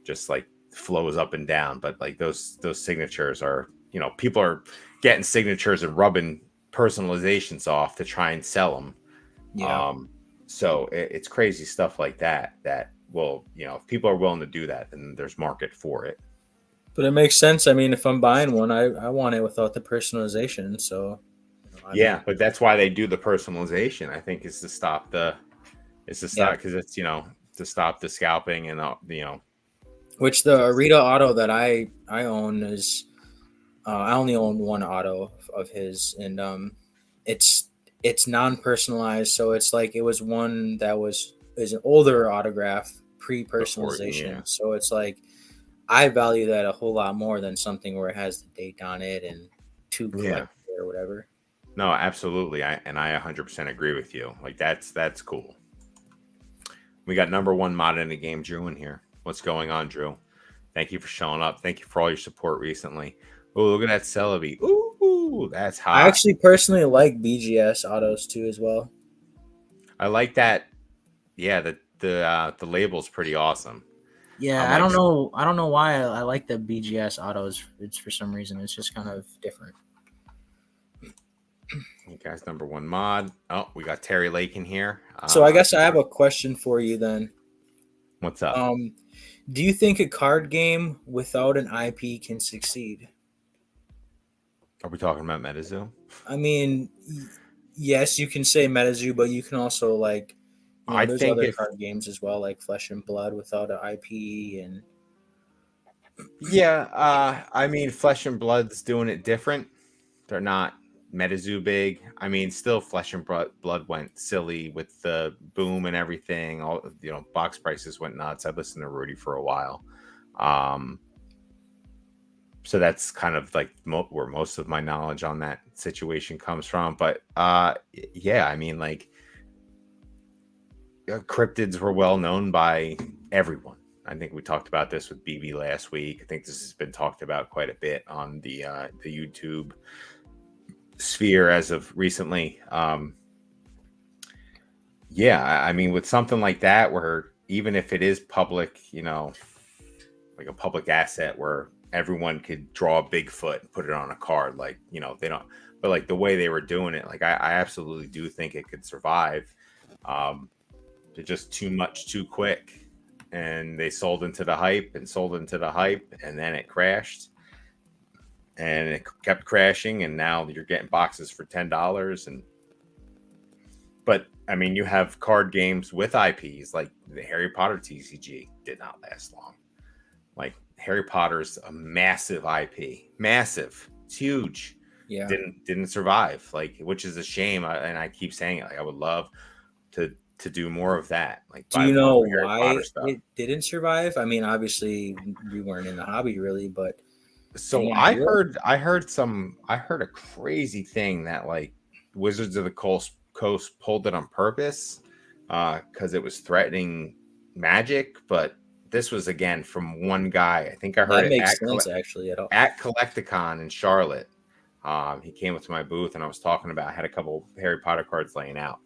just like flows up and down. But like those signatures are, people are getting signatures and rubbing personalizations off to try and sell them. Yeah. So it's crazy stuff like that will, if people are willing to do that, then there's market for it. But it makes sense. I mean, if I'm buying one, I want it without the personalization. So, I mean, Yeah, but that's why they do the personalization. I think is to stop yeah. because it's to stop the scalping and Which the Arita auto that I own is I only own one auto of his, and it's it's non personalized. So it's like it was one that is an older autograph pre before. Yeah, personalization. So it's like I value that a whole lot more than something where it has the date on it and to yeah. collect or whatever. No, absolutely. I 100% agree with you. Like that's cool. We got number one mod in the game, Drew, in here. What's going on, Drew? Thank you for showing up. Thank you for all your support recently. Oh, look at that Celebi. Ooh, that's I hot. actually personally like BGS autos too as well. I like that. Yeah, the label's pretty awesome. I'm Yeah, I like, don't know. I don't know why I like the BGS autos. It's for some reason. It's just kind of different. you guys, number one mod. Oh, we got Terry Lake in here. So I guess I have a question for you then. What's up? Um, do you think a card game without an IP can succeed? Are we talking about MetaZoo? I mean, yes, you can say MetaZoo, but you can also like, I there's think other if card games as well, like Flesh and Blood without an IP, and Yeah, I mean, Flesh and Blood's doing it different. They're not MetaZoo big. I mean, still Flesh and Blood went silly with the boom and everything. All box prices went nuts. I listened to Rudy for a while. Um, so that's kind of like where most of my knowledge on that situation comes from. But yeah, I mean, like cryptids were well known by everyone. I think we talked about this with BB last week. I think this has been talked about quite a bit on the YouTube sphere as of recently. Yeah, I mean, with something like that, where even if it is public, like a public asset where everyone could draw a Bigfoot and put it on a card, like they don't, but like the way they were doing it, like I absolutely do think it could survive. They're just too much too quick, and they sold into the hype and sold into the hype, and then it crashed, and it kept crashing, and now you're getting boxes for $10. And but I mean, you have card games with IPs like the Harry Potter TCG did not last long. Like Harry Potter's a massive IP, massive, it's huge. yeah. Didn't survive, like, which is a shame. And I keep saying it, like I would love to do more of that, like Do buy you more know Harry Potter why stuff. it didn't survive? I mean, obviously we weren't in the hobby really, but So any idea? I heard a crazy thing that like Wizards of the Coast pulled it on purpose because it was threatening Magic. But this was again from one guy. I think I heard That it makes sense actually at all. at Collecticon in Charlotte. He came up to my booth and I was talking about, I had a couple Harry Potter cards laying out,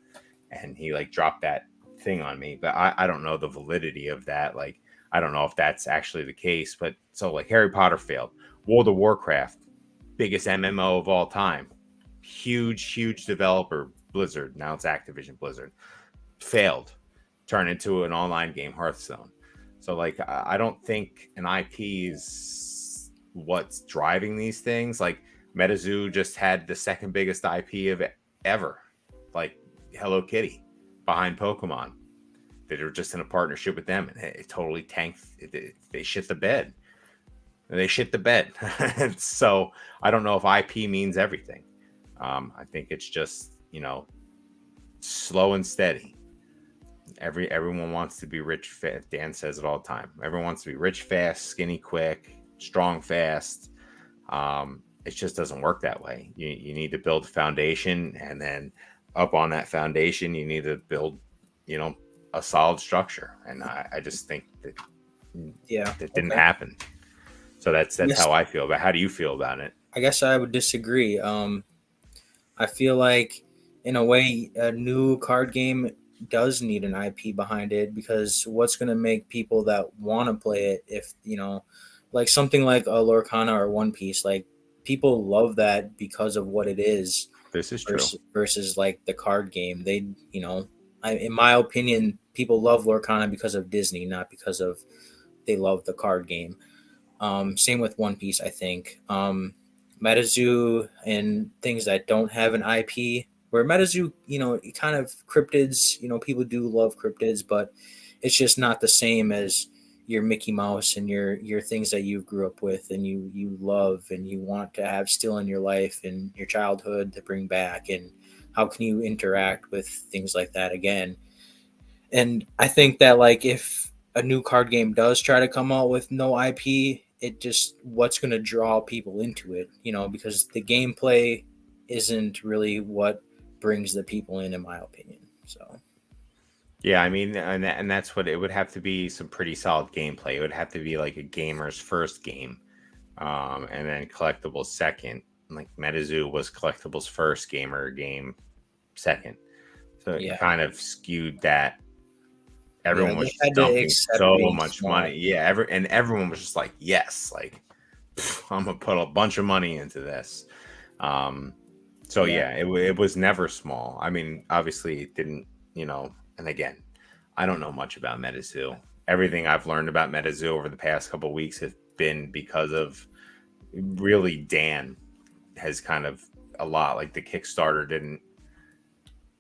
and he like dropped that thing on me. But I don't know the validity of that. Like I don't know if that's actually the case. But so like Harry Potter failed. World of Warcraft, biggest MMO of all time, huge developer, Blizzard. Now it's Activision Blizzard. Failed, turned into an online game, Hearthstone. So like I don't think an IP is what's driving these things. Like MetaZoo just had the second biggest IP of ever, like Hello Kitty. behind Pokemon. They were just in a partnership with them, and it totally tanked. They shit the bed. They shit the bed. So I don't know if IP means everything. I think it's just, slow and steady. Everyone wants to be rich fast. Dan says it all the time. Everyone wants to be rich fast, skinny quick, strong fast. It just doesn't work that way. You need to build a foundation, and then up on that foundation you need to build, a solid structure. And I just think that Yeah. that didn't Okay. happen. So that's Yes. how I feel about. How do you feel about it? I guess I would disagree. I feel like, in a way, a new card game does need an IP behind it, because what's going to make people that want to play it, if, like something like a Lorcana or One Piece, like people love that because of what it is, This is true. versus like the card game. In my opinion, people love Lorcana because of Disney, not because of they love the card game. Same with One Piece, I think. MetaZoo and things that don't have an IP, where MetaZoo, kind of cryptids, people do love cryptids, but it's just not the same as your Mickey Mouse and your things that you grew up with and you love and you want to have still in your life and your childhood to bring back. And how can you interact with things like that again? And I think that, like, if a new card game does try to come out with no IP, it just, what's going to draw people into it, because the gameplay isn't really what brings the people in my opinion. So Yeah, I mean, and that's what it would have to be. Some pretty solid gameplay. It would have to be like a gamer's first game, and then collectibles second. Like MetaZoo was collectibles first, gamer game second. So it yeah, kind of skewed that. yeah, Everyone they was just had to dumping accept so being much money. small. Yeah, and everyone was just like, yes, like I'm gonna put a bunch of money into this. Um, so Yeah, yeah, it was never small. I mean, obviously it didn't, and again, I don't know much about MetaZoo. Everything I've learned about MetaZoo over the past couple of weeks has been because of, really, Dan has kind of a lot, like the Kickstarter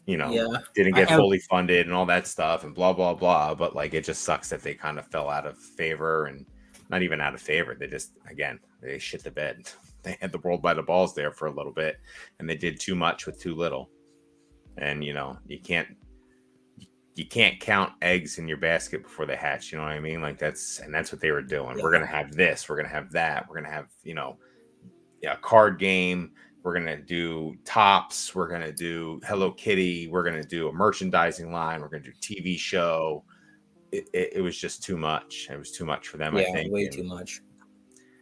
you know, yeah. didn't I get have, fully funded and all that stuff and blah blah blah. But like it just sucks that they kind of fell out of favor, and not even out of favor. They just, again, they shit the bed. They had the world by the balls there for a little bit, and they did too much with too little. And you can't count eggs in your basket before they hatch. You know what I mean? Like that's what they were doing. We're yeah, gonna have this. We're gonna have that. We're gonna have, yeah, card game. We're gonna do tops. We're gonna do Hello Kitty. We're gonna do a merchandising line. We're gonna do TV show. It was just too much. It was too much for them, I yeah, think. way And too much.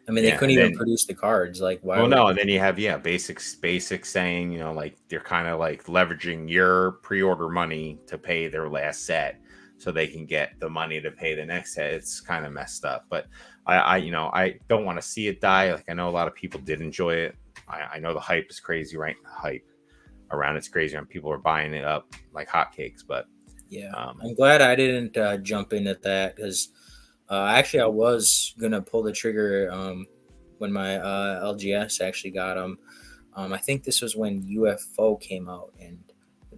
I mean, they yeah, couldn't and even then, produce the cards. Like, why well, would? no, and then you have, yeah, basics saying, like they're kind of like leveraging your pre-order money to pay their last set, so they can get the money to pay the next set. It's kind of messed up, but I don't want to see it die. Like I know a lot of people did enjoy it. I know the hype is crazy, right? Hype around it's crazy, and people are buying it up like hotcakes. But Yeah, um, I'm glad I didn't jump in at that, because actually I was gonna pull the trigger when my LGS actually got them. I think this was when UFO came out, and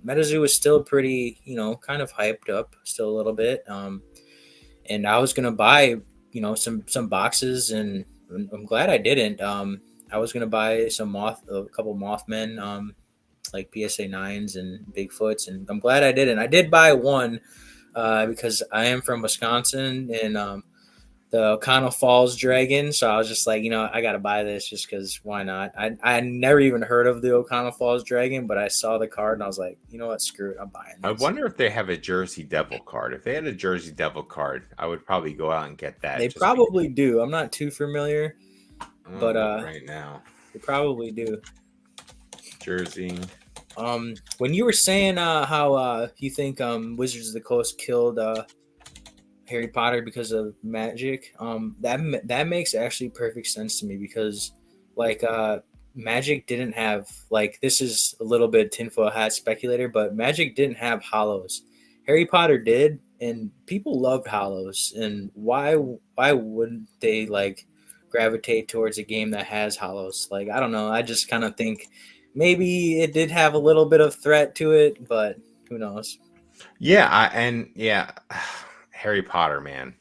MetaZoo was still pretty, kind of hyped up, still a little bit. And I was gonna buy, some boxes, and I'm glad I didn't. I was gonna buy a couple Mothmen, like PSA 9s and Bigfoots, and I'm glad I didn't. I did buy one because I am from Wisconsin, and the O'Connell Falls Dragon. So I was just like, I got to buy this just because why not? I never even heard of the O'Connell Falls Dragon, but I saw the card and I was like, you know what? Screw it. I'm buying I this. wonder if they have a Jersey Devil card. If they had a Jersey Devil card, I would probably go out and get that. They Just because. probably do. I'm not too familiar, I'm but looking right now. they probably do. Jersey. When you were saying how you think Wizards of the Coast killed Harry Potter because of magic. That makes actually perfect sense to me, because like magic didn't have, like, this is a little bit tinfoil hat speculator, but magic didn't have hollows. Harry Potter did, and people loved hollows. And why wouldn't they like gravitate towards a game that has hollows? Like, I don't know. I just kind of think maybe it did have a little bit of threat to it, but who knows? Yeah, Harry Potter, man.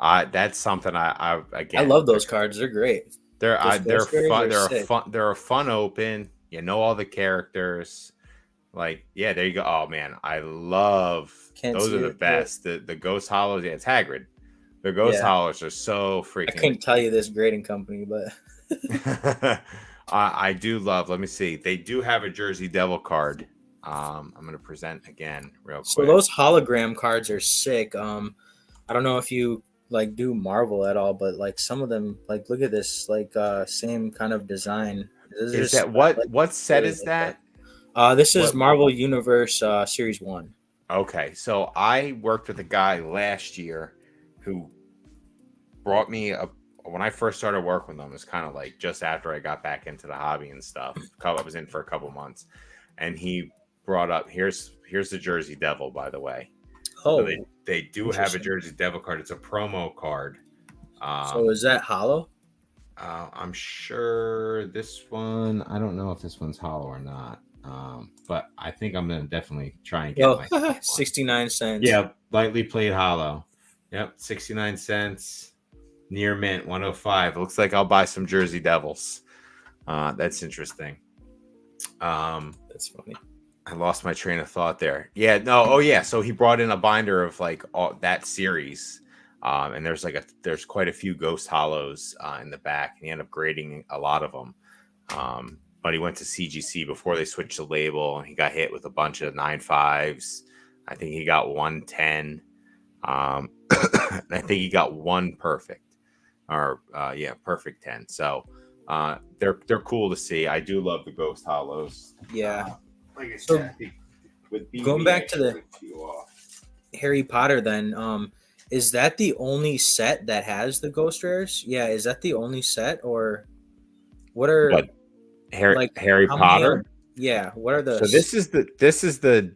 That's something I I again. love those cards. They're great. Those They're ghost fairies fun. are sick. They're a fun open. You know all the characters. Like, yeah, there you go. Oh man, I love Can't those are see the it, but best. The Ghost Hollows. Yeah, it's Hagrid. The Ghost yeah, Hollows are so I freaking. couldn't tell you this grading company, but I do love. Let me see. They do have a Jersey Devil card. I'm gonna present again real so quick. those hologram cards are sick. I don't know if you like do Marvel at all, but like some of them, like look at this, like same kind of design. This is Is just that I like what set really is like that. that? This is What? Marvel Universe Series One. Okay, so I worked with a guy last year who brought me a. When I first started working with him, it was kind of like just after I got back into the hobby and stuff. I was in for a couple months, and he brought up here's the Jersey Devil, by the way. So Oh, they do have a interesting. Jersey Devil card. It's a promo card. So Um, is that hollow? I'm sure this one. I don't know if this one's hollow or not. But I think I'm gonna definitely try and get Oh, my 69 cents. yeah, lightly played hollow. Yep, 69 cents. Near mint 105. Looks like I'll buy some Jersey Devils. That's interesting. Um, That's funny. I lost my train of thought there. Yeah, no, oh yeah. So he brought in a binder of like all that series. And there's quite a few Ghost Hollows in the back, and he ended up grading a lot of them. But he went to CGC before they switched the label, and he got hit with a bunch of 9.5s. I think he got 110. And I think he got one perfect, or yeah, perfect 10. So they're cool to see. I do love the Ghost Hollows. Yeah. Like I said, So I think with going BB, I back to should the rip you off. Harry Potter, then, is that the only set that has the ghost rares? Yeah, is that the only set, or what are What like Harry how many are? Potter? Yeah, what are the? So this is the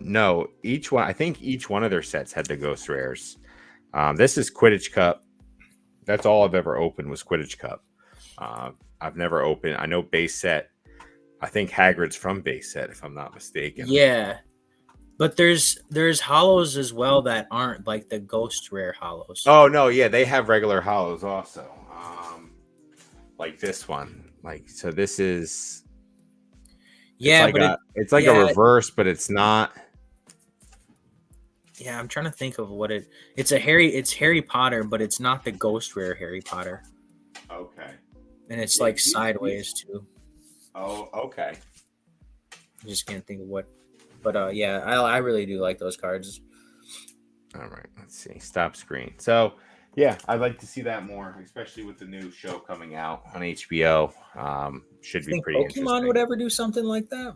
no, each one, I think each one of their sets had the Ghost Rares. This is Quidditch Cup. That's all I've ever opened was Quidditch Cup. Uh, I've never opened. I know base set. I think Hagrid's from base set, if I'm not mistaken. Yeah, but there's hollows as well that aren't like the ghost rare hollows. Oh no, yeah, they have regular hollows also. Like this one. Like so, this is Yeah, but it's like a yeah, reverse, but it's not. yeah. I'm trying to think of what it's Harry Potter, but it's not the ghost rare Harry Potter, Okay. and it's Yeah, like sideways too. oh, okay. I just can't think of what. But yeah, I really do like those cards. All right, let's see. Stop screen. So, yeah, I'd like to see that more, especially with the new show coming out on HBO. Should You be think pretty Pokemon would interesting. ever do something like that?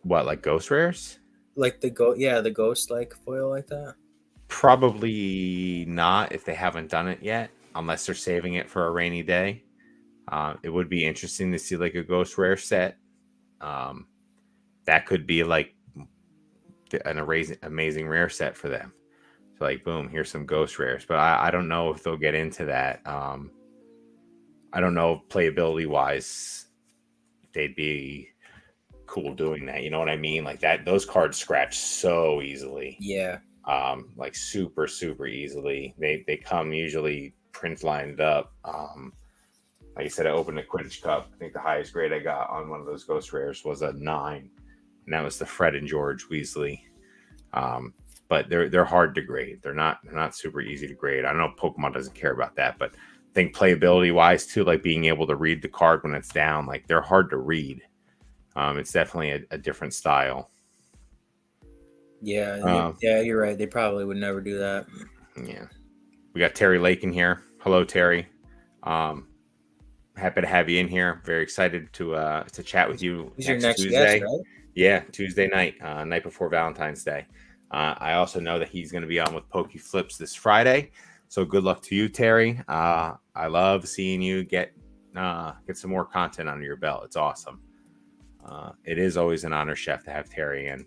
What, like Ghost Rares? Like the ghost like foil like that? Probably not if they haven't done it yet, unless they're saving it for a rainy day. It would be interesting to see like a Ghost Rare set. Um, that could be like an amazing rare set for them. So like, boom, here's some Ghost Rares. But I don't know if they'll get into that. I don't know if playability wise they'd be cool doing that. You know what I mean? Like that, those cards scratch so easily. Yeah. Like super easily. They come usually print lined up. Like I said, I opened a Quidditch Cup. I think the highest grade I got on one of those Ghost Rares was a 9, and that was the Fred and George Weasley. Um, but they're hard to grade. They're not super easy to grade. I know Pokemon doesn't care about that, but I think playability wise too, like being able to read the card when it's down, like they're hard to read. It's definitely a different style. Yeah, Um, yeah, you're right. They probably would never do that. yeah, we got Terry Lake in here. Hello, Terry. Um, Happy to have you in here. Very excited to chat with you He's your next next guest, Tuesday. right? Yeah, Tuesday night, night before Valentine's Day. I also know that he's going to be on with Pokey Flips this Friday. So good luck to you, Terry. I love seeing you get some more content under your belt. It's awesome. It is always an honor, Chef, to have Terry in.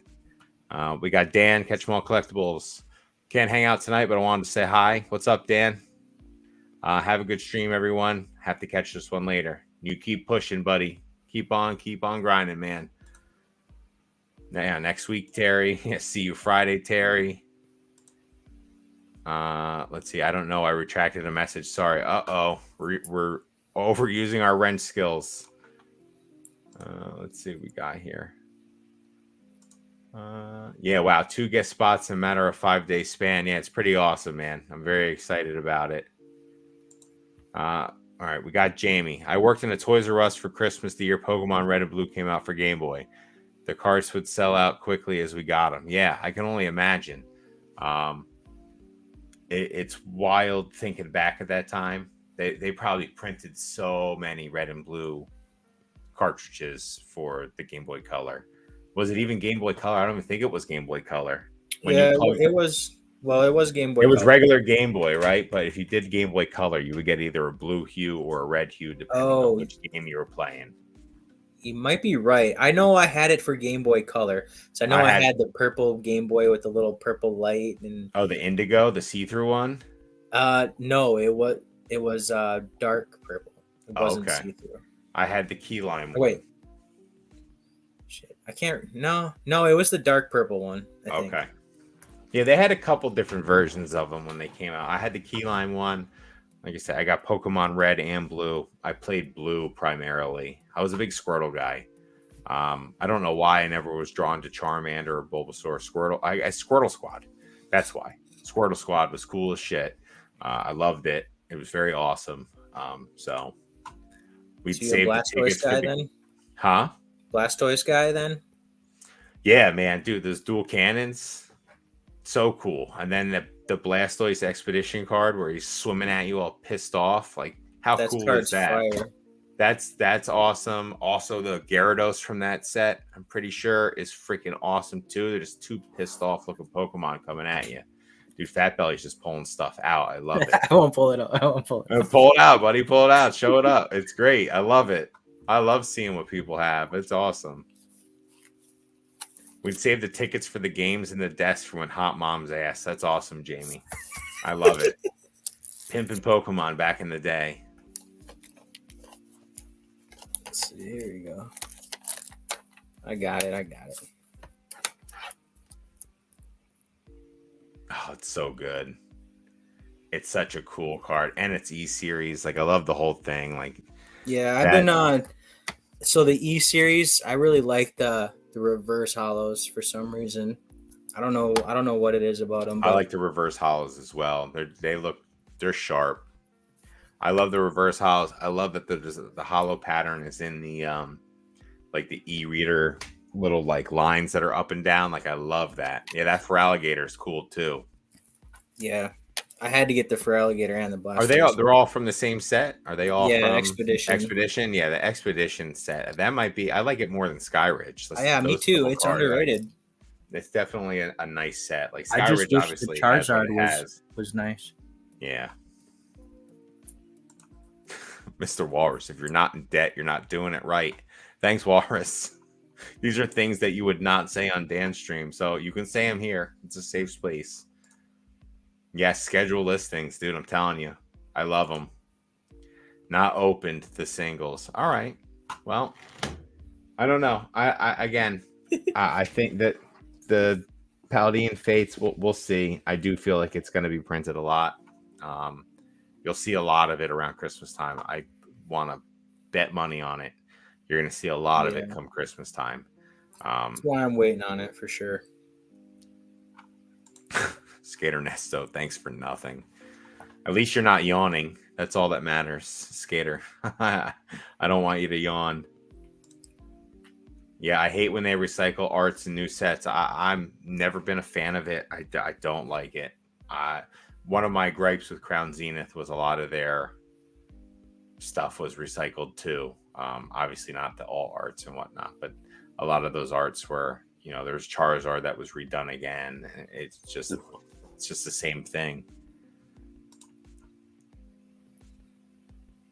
We got Dan, Catch 'em All Collectibles. Can't hang out tonight, but I wanted to say hi. What's up, Dan? Have a good stream, everyone. Have to catch this one later. You keep pushing, buddy. Keep on grinding, man. Yeah, next week, Terry. Yeah, see you Friday, Terry. Let's see. I don't know. I retracted a message. Sorry. We're overusing our wrench skills. Let's see what we got here. Yeah, wow. 2 guest spots in a matter of 5-day span. Yeah, it's pretty awesome, man. I'm very excited about it. All right, we got Jamie. I worked in a Toys R Us for Christmas the year Pokemon Red and Blue came out for Game Boy. The carts would sell out quickly as we got them. Yeah, I can only imagine. Um, it's wild thinking back at that time. They probably printed so many Red and Blue cartridges for the Game Boy Color. Was it even Game Boy Color? I don't even think it was Game Boy Color. When you Yeah, plugged it was. Well, it was Game Boy it was Color. regular Game Boy, right? But if you did Game Boy Color, you would get either a blue hue or a red hue, depending on Oh, which game you were playing. you might be right. I know I had it for Game Boy Color, so I know I I had had the purple Game Boy with the little purple light, and the Indigo, the see-through one. no, it was dark purple. It Oh, wasn't okay. see through. I had the key lime one. Wait, shit, I can't. No, it was the dark purple one. I think. Okay. Yeah, they had a couple different versions of them when they came out. I had the key lime one. Like I said, I got Pokemon Red and Blue. I played Blue primarily. I was a big Squirtle guy. I don't know why I never was drawn to Charmander or Bulbasaur. I Squirtle Squad. That's why. Squirtle Squad was cool as shit. I loved it. It was very awesome. So we'd So you a save the Blastoise tickets for guy the then? huh? Blastoise guy then? Yeah, man, dude, those dual cannons, so cool. And then the Blastoise Expedition card where he's swimming at you all pissed off. Like, how That cool is card's that? fire. That's awesome. Also, the Gyarados from that set, I'm pretty sure, is freaking awesome too. They're just two pissed off looking Pokemon coming at you. Dude, Fat Belly's just pulling stuff out. I love it. I won't pull it up. I won't pull it up. Pull it out, buddy. Pull it out. Show it up. It's great. I love it. I love seeing what people have. It's awesome. We'd save the tickets for the games in the desk for when Hot Mom's ass. That's awesome, Jamie. I love it. Pimping Pokemon back in the day. Let's see, here we go. I got it. Oh, it's so good. It's such a cool card. And it's E-Series. Like, I love the whole thing. Like, Yeah, I've been on. So the E series, I really like the reverse hollows for some reason. I don't know what it is about them. I But like the reverse hollows as well. They're sharp. I love the reverse hollows. I love that the hollow pattern is in the like the e-reader little like lines that are up and down. Like, I love that. Yeah, that for alligator is cool too. yeah, I had to get the Feraligatr and the Blastoise. Are they all? They're all from the same set? Are they all Yeah, from Expedition. Expedition? Yeah, the Expedition set. That might be. I like it more than Skyridge. Yeah, me Those too. couple It's cards, underrated. It's definitely a nice set. Like, I just Skyridge wish obviously the has what Charizard it has. was nice. Yeah. Mr. Walrus, if you're not in debt, you're not doing it right. Thanks, Walrus. These are things that you would not say on Dan's stream, so you can say them here. It's a safe space. Yes, schedule listings, dude. I'm telling you, I love them. Not opened the singles. All right. Well, I don't know. I think that the Paladin Fates, we'll see. I do feel like it's going to be printed a lot. You'll see a lot of it around Christmas time. I want to bet money on it. You're going to see a lot of it come Christmas time. That's why I'm waiting on it for sure. Skater Nesto, thanks for nothing. At least you're not yawning. That's all that matters, Skater. I don't want you to yawn. Yeah, I hate when they recycle arts and new sets. I'm never been a fan of it. I don't like it. One of my gripes with Crown Zenith was a lot of their stuff was recycled too. Obviously not the all arts and whatnot, but a lot of those arts were, there's Charizard that was redone again. It's just the same thing.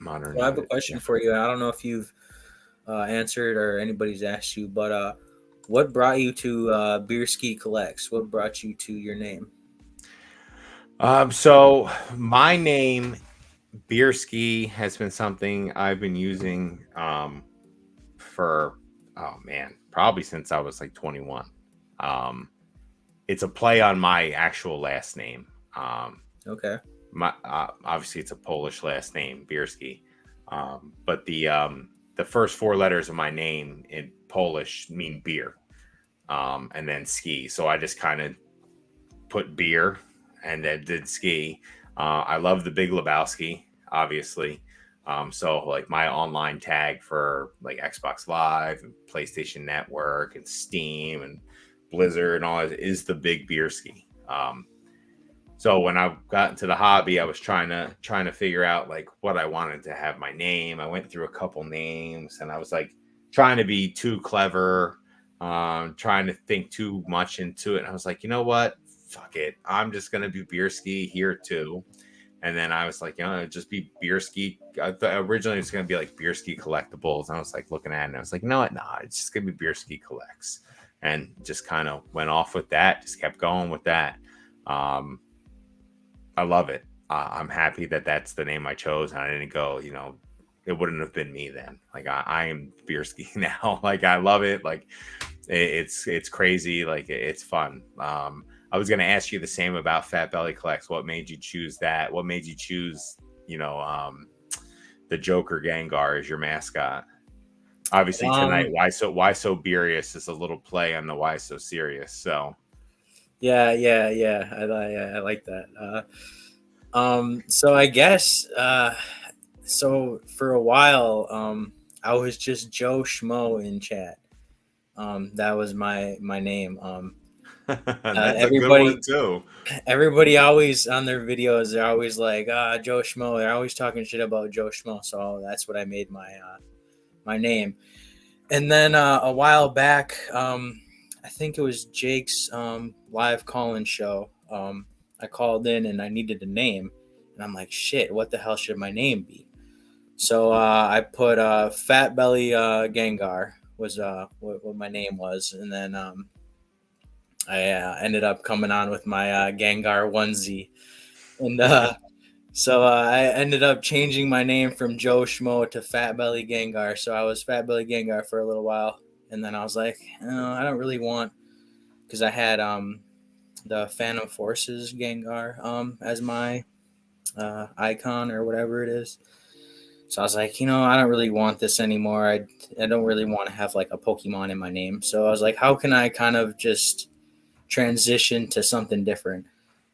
Modern. So I have a question for you. I don't know if you've answered or anybody's asked you, but what brought you to Beer Ski Collects? What brought you to your name? So my name, Beer Ski, has been something I've been using for probably since I was like 21. Um, it's a play on my actual last name. Okay. My obviously it's a Polish last name, Bierski. But the first four letters of my name in Polish mean beer, and then ski. So I just kind of put beer and then did ski. I love the Big Lebowski, obviously. So like my online tag for like Xbox Live and PlayStation Network and Steam and Blizzard and all that is the Big Beer Ski. So when I got into the hobby, I was trying to figure out like what I wanted to have my name. I went through a couple names and I was like trying to be too clever, trying to think too much into it. And I was like, you know what? Fuck it. I'm just gonna be Bierski here too. And then I was like, you know, it'd just be Bierski. Originally, it was gonna be like Bierski collectibles. And I was like looking at it, and I was like, no, it's just gonna be Bierski collects, and just kind of went off with that. Just kept going with that. Um, I love it. I'm happy that that's the name I chose, and I didn't go. You know, it wouldn't have been me then. Like I am Bierski now. Like I love it. Like it's crazy. Like it's fun. I was gonna ask you the same about Fat Belly Collects. What made you choose that? What made you choose, the Joker Gengar as your mascot? Obviously tonight, Um. why so Burious is a little play on the why so serious. So Yeah. Yeah. Yeah. I like that. So I guess. So for a while, I was just Joe Schmo in chat. That was my name. that's a good one Everybody too. everybody always on their videos, they're always like, Joe Schmo. They're always talking shit about Joe Schmo. So that's what I made my name. And then a while back, I think it was Jake's live call-in show. I called in and I needed a name, and I'm like, shit, what the hell should my name be? So I put Fat Belly Gengar was what my name was, and then I ended up coming on with my Gengar onesie, and so I ended up changing my name from Joe Schmo to Fat Belly Gengar. So I was Fat Belly Gengar for a little while, and then I was like, oh, I don't really want, because I had the Phantom Forces Gengar as my icon or whatever it is. So I was like, I don't really want this anymore. I don't really want to have like a Pokemon in my name. So I was like, how can I kind of just transition to something different?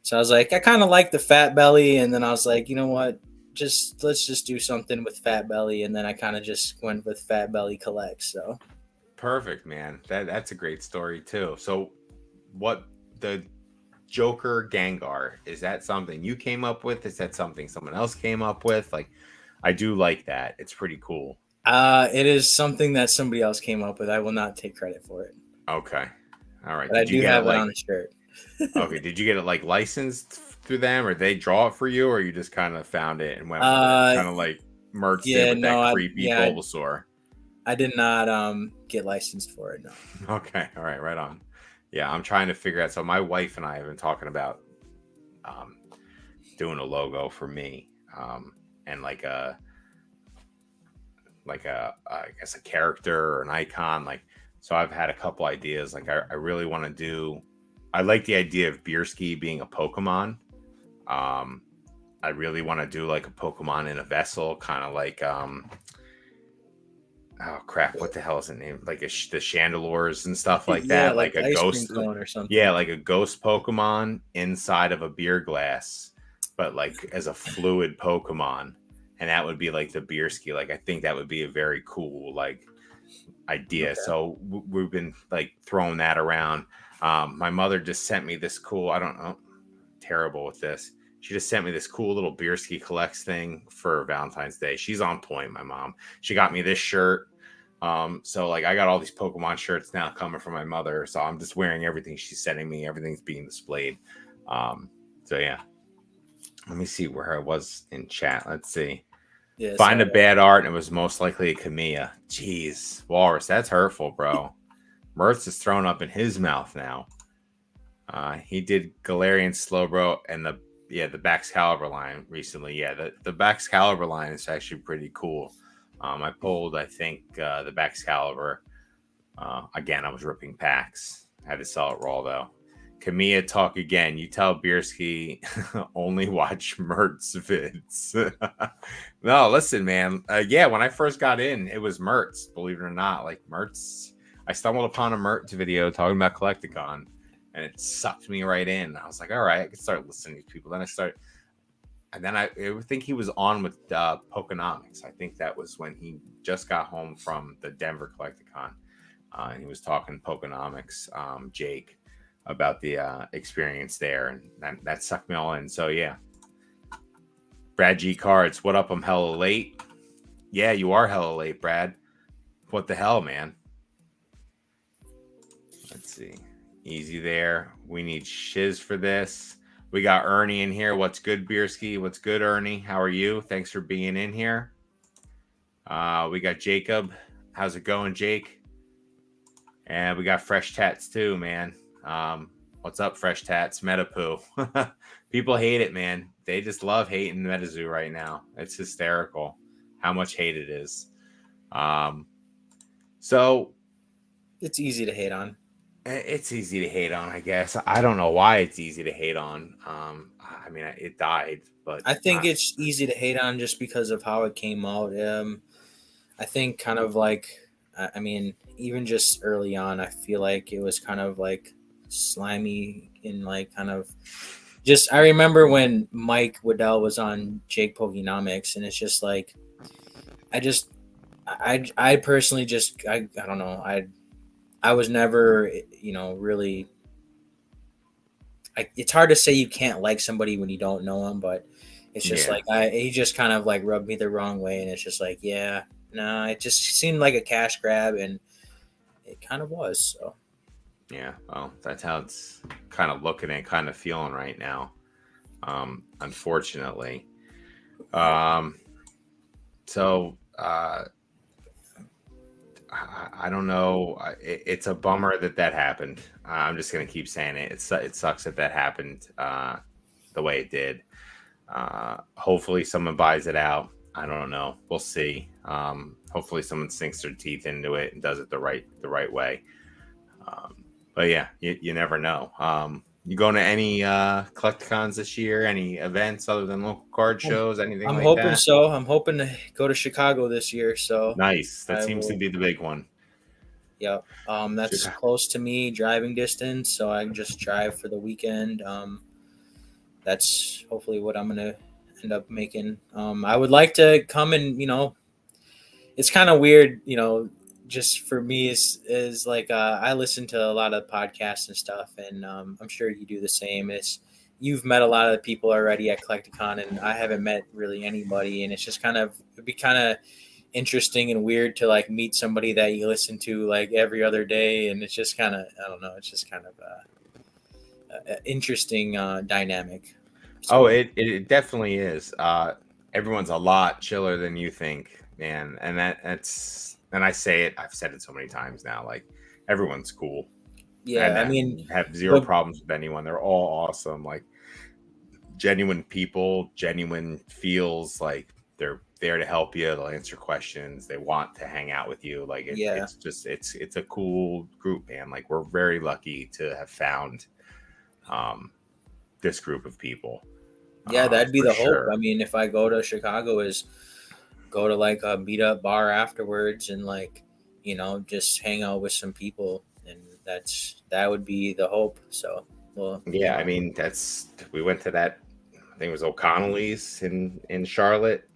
So I was like, I kind of like the Fat Belly, and then I was like, you know what? Let's just do something with Fat Belly, and then I kind of just went with Fat Belly Collects. So Perfect, man. That's a great story too. So what the Joker Gengar, is that something you came up with? Is that something someone else came up with? Like I do like that. It's pretty cool. it is something that somebody else came up with. I will not take credit for it, Okay. All right. but I Did you do get it have it on like the shirt. okay, did you get it like licensed through them or they draw it for you or you just kind of found it and went with it? Kind of like Mertz did Yeah, with no, that creepy Bulbasaur. I did not get licensed for it. No. Okay. All right, right on. Yeah, I'm trying to figure out. So my wife and I have been talking about um doing a logo for me. And like a I guess a character or an icon. Like so I've had a couple ideas. Like I really want to do I like the idea of Bierski being a Pokemon. Um I really want to do like a Pokemon in a vessel, kind of like oh crap, what the hell is it named? Like the Chandelures and stuff like Yeah, that, like like a ice cream ghost. cone or Yeah, something. like a ghost Pokemon inside of a beer glass, but like as a fluid Pokemon, and that would be like the beer ski. Like I think that would be a very cool like idea. Okay. So we've been like throwing that around. My mother just sent me this cool. I don't know, terrible with this. She just sent me this cool little Bierski collects thing for Valentine's Day. She's on point, my mom. She got me this shirt. So like I got all these Pokemon shirts now coming from my mother. So I'm just wearing everything she's sending me. Everything's being displayed. So yeah. Let me see where I was in chat. Let's see. Yeah. Find a So bad art and it was most likely a Kamiya. Jeez, Walrus, that's hurtful, bro. Mirth is thrown up in his mouth now. He did Galarian Slowbro and the Baxcalibur line recently. Yeah, the Baxcalibur line is actually pretty cool. I pulled, I think, the Baxcalibur Again, I was ripping packs. Had to sell it raw though. Kamiya, talk again. You tell Bierski only watch Mertz vids. No, listen, man. Yeah, when I first got in, it was Mertz. Believe it or not, like Mertz. I stumbled upon a Mertz video talking about Collecticon, and it sucked me right in. I was like, all right, I can start listening to people. Then I think he was on with Pokenomics. I think that was when he just got home from the Denver Collecticon. And he was talking Pokenomics, Jake, about the experience there, and that sucked me all in. So yeah, Brad G Cards, what up? I'm hella late. Yeah, you are hella late, Brad. What the hell, man? Let's see. Easy there. We need shiz for this. We got Ernie in here. What's good, Bierski? What's good, Ernie? How are you? Thanks for being in here. We got Jacob. How's it going, Jake? And we got Fresh Tats too, man. What's up, Fresh Tats? Metapoo. People hate it, man. They just love hating MetaZoo right now. It's hysterical how much hate it is. So It's easy to hate on. it's easy to hate on, I guess. I don't know why it's easy to hate on. I mean, it died, but I think it's easy to hate on just because of how it came out. I think kind of like, I mean, even just early on, I feel like it was kind of like slimy and like kind of just. I remember when Mike Waddell was on Jake Pokenomics, and it's just like, I just, I personally just, I don't know, I was never, really. It's hard to say you can't like somebody when you don't know them, but it's just yeah, like he just kind of like rubbed me the wrong way, and it's just like, yeah, no, it just seemed like a cash grab, and it kind of was. So yeah. Well, that's how it's kind of looking and kind of feeling right now. Unfortunately. Um, so I don't know. It's a bummer that happened. I'm just gonna keep saying it. It sucks that happened the way it did. Hopefully, someone buys it out. I don't know. We'll see. Hopefully, someone sinks their teeth into it and does it the right way. But yeah, you never know. You going to any collecticons this year? Any events other than local card I'm, shows? Anything I'm like hoping that? so. I'm hoping to go to Chicago this year. So Nice. That I seems to will. be the big one. Yep. That's Chicago. close to me, driving distance, so I can just drive for the weekend. That's hopefully what I'm gonna end up making. I would like to come and it's kind of weird, just for me is like I listen to a lot of podcasts and stuff, and I'm sure you do the same. It's You've met a lot of the people already at Collecticon, and I haven't met really anybody, and it's just it'd be kind of interesting and weird to like meet somebody that you listen to like every other day, and it's just kind of I don't know, it's just kind of a interesting dynamic. Oh, So it definitely is. Everyone's a lot chiller than you think, man. And and I say it. I've said it so many times now. Like everyone's cool, and yeah, I mean, have zero the problems with anyone. They're all awesome. Like genuine people, genuine feels like they're there to help you. They'll answer questions. They want to hang out with you. Like yeah, it's a cool group, man. Like we're very lucky to have found um, this group of people yeah, that'd be for the hope. I sure. mean, if I go to Chicago, is go to like a meetup bar afterwards and like just hang out with some people, and that would be the hope. So well, Yeah, I mean that's we went to that. I think it was O'Connelly's in Charlotte,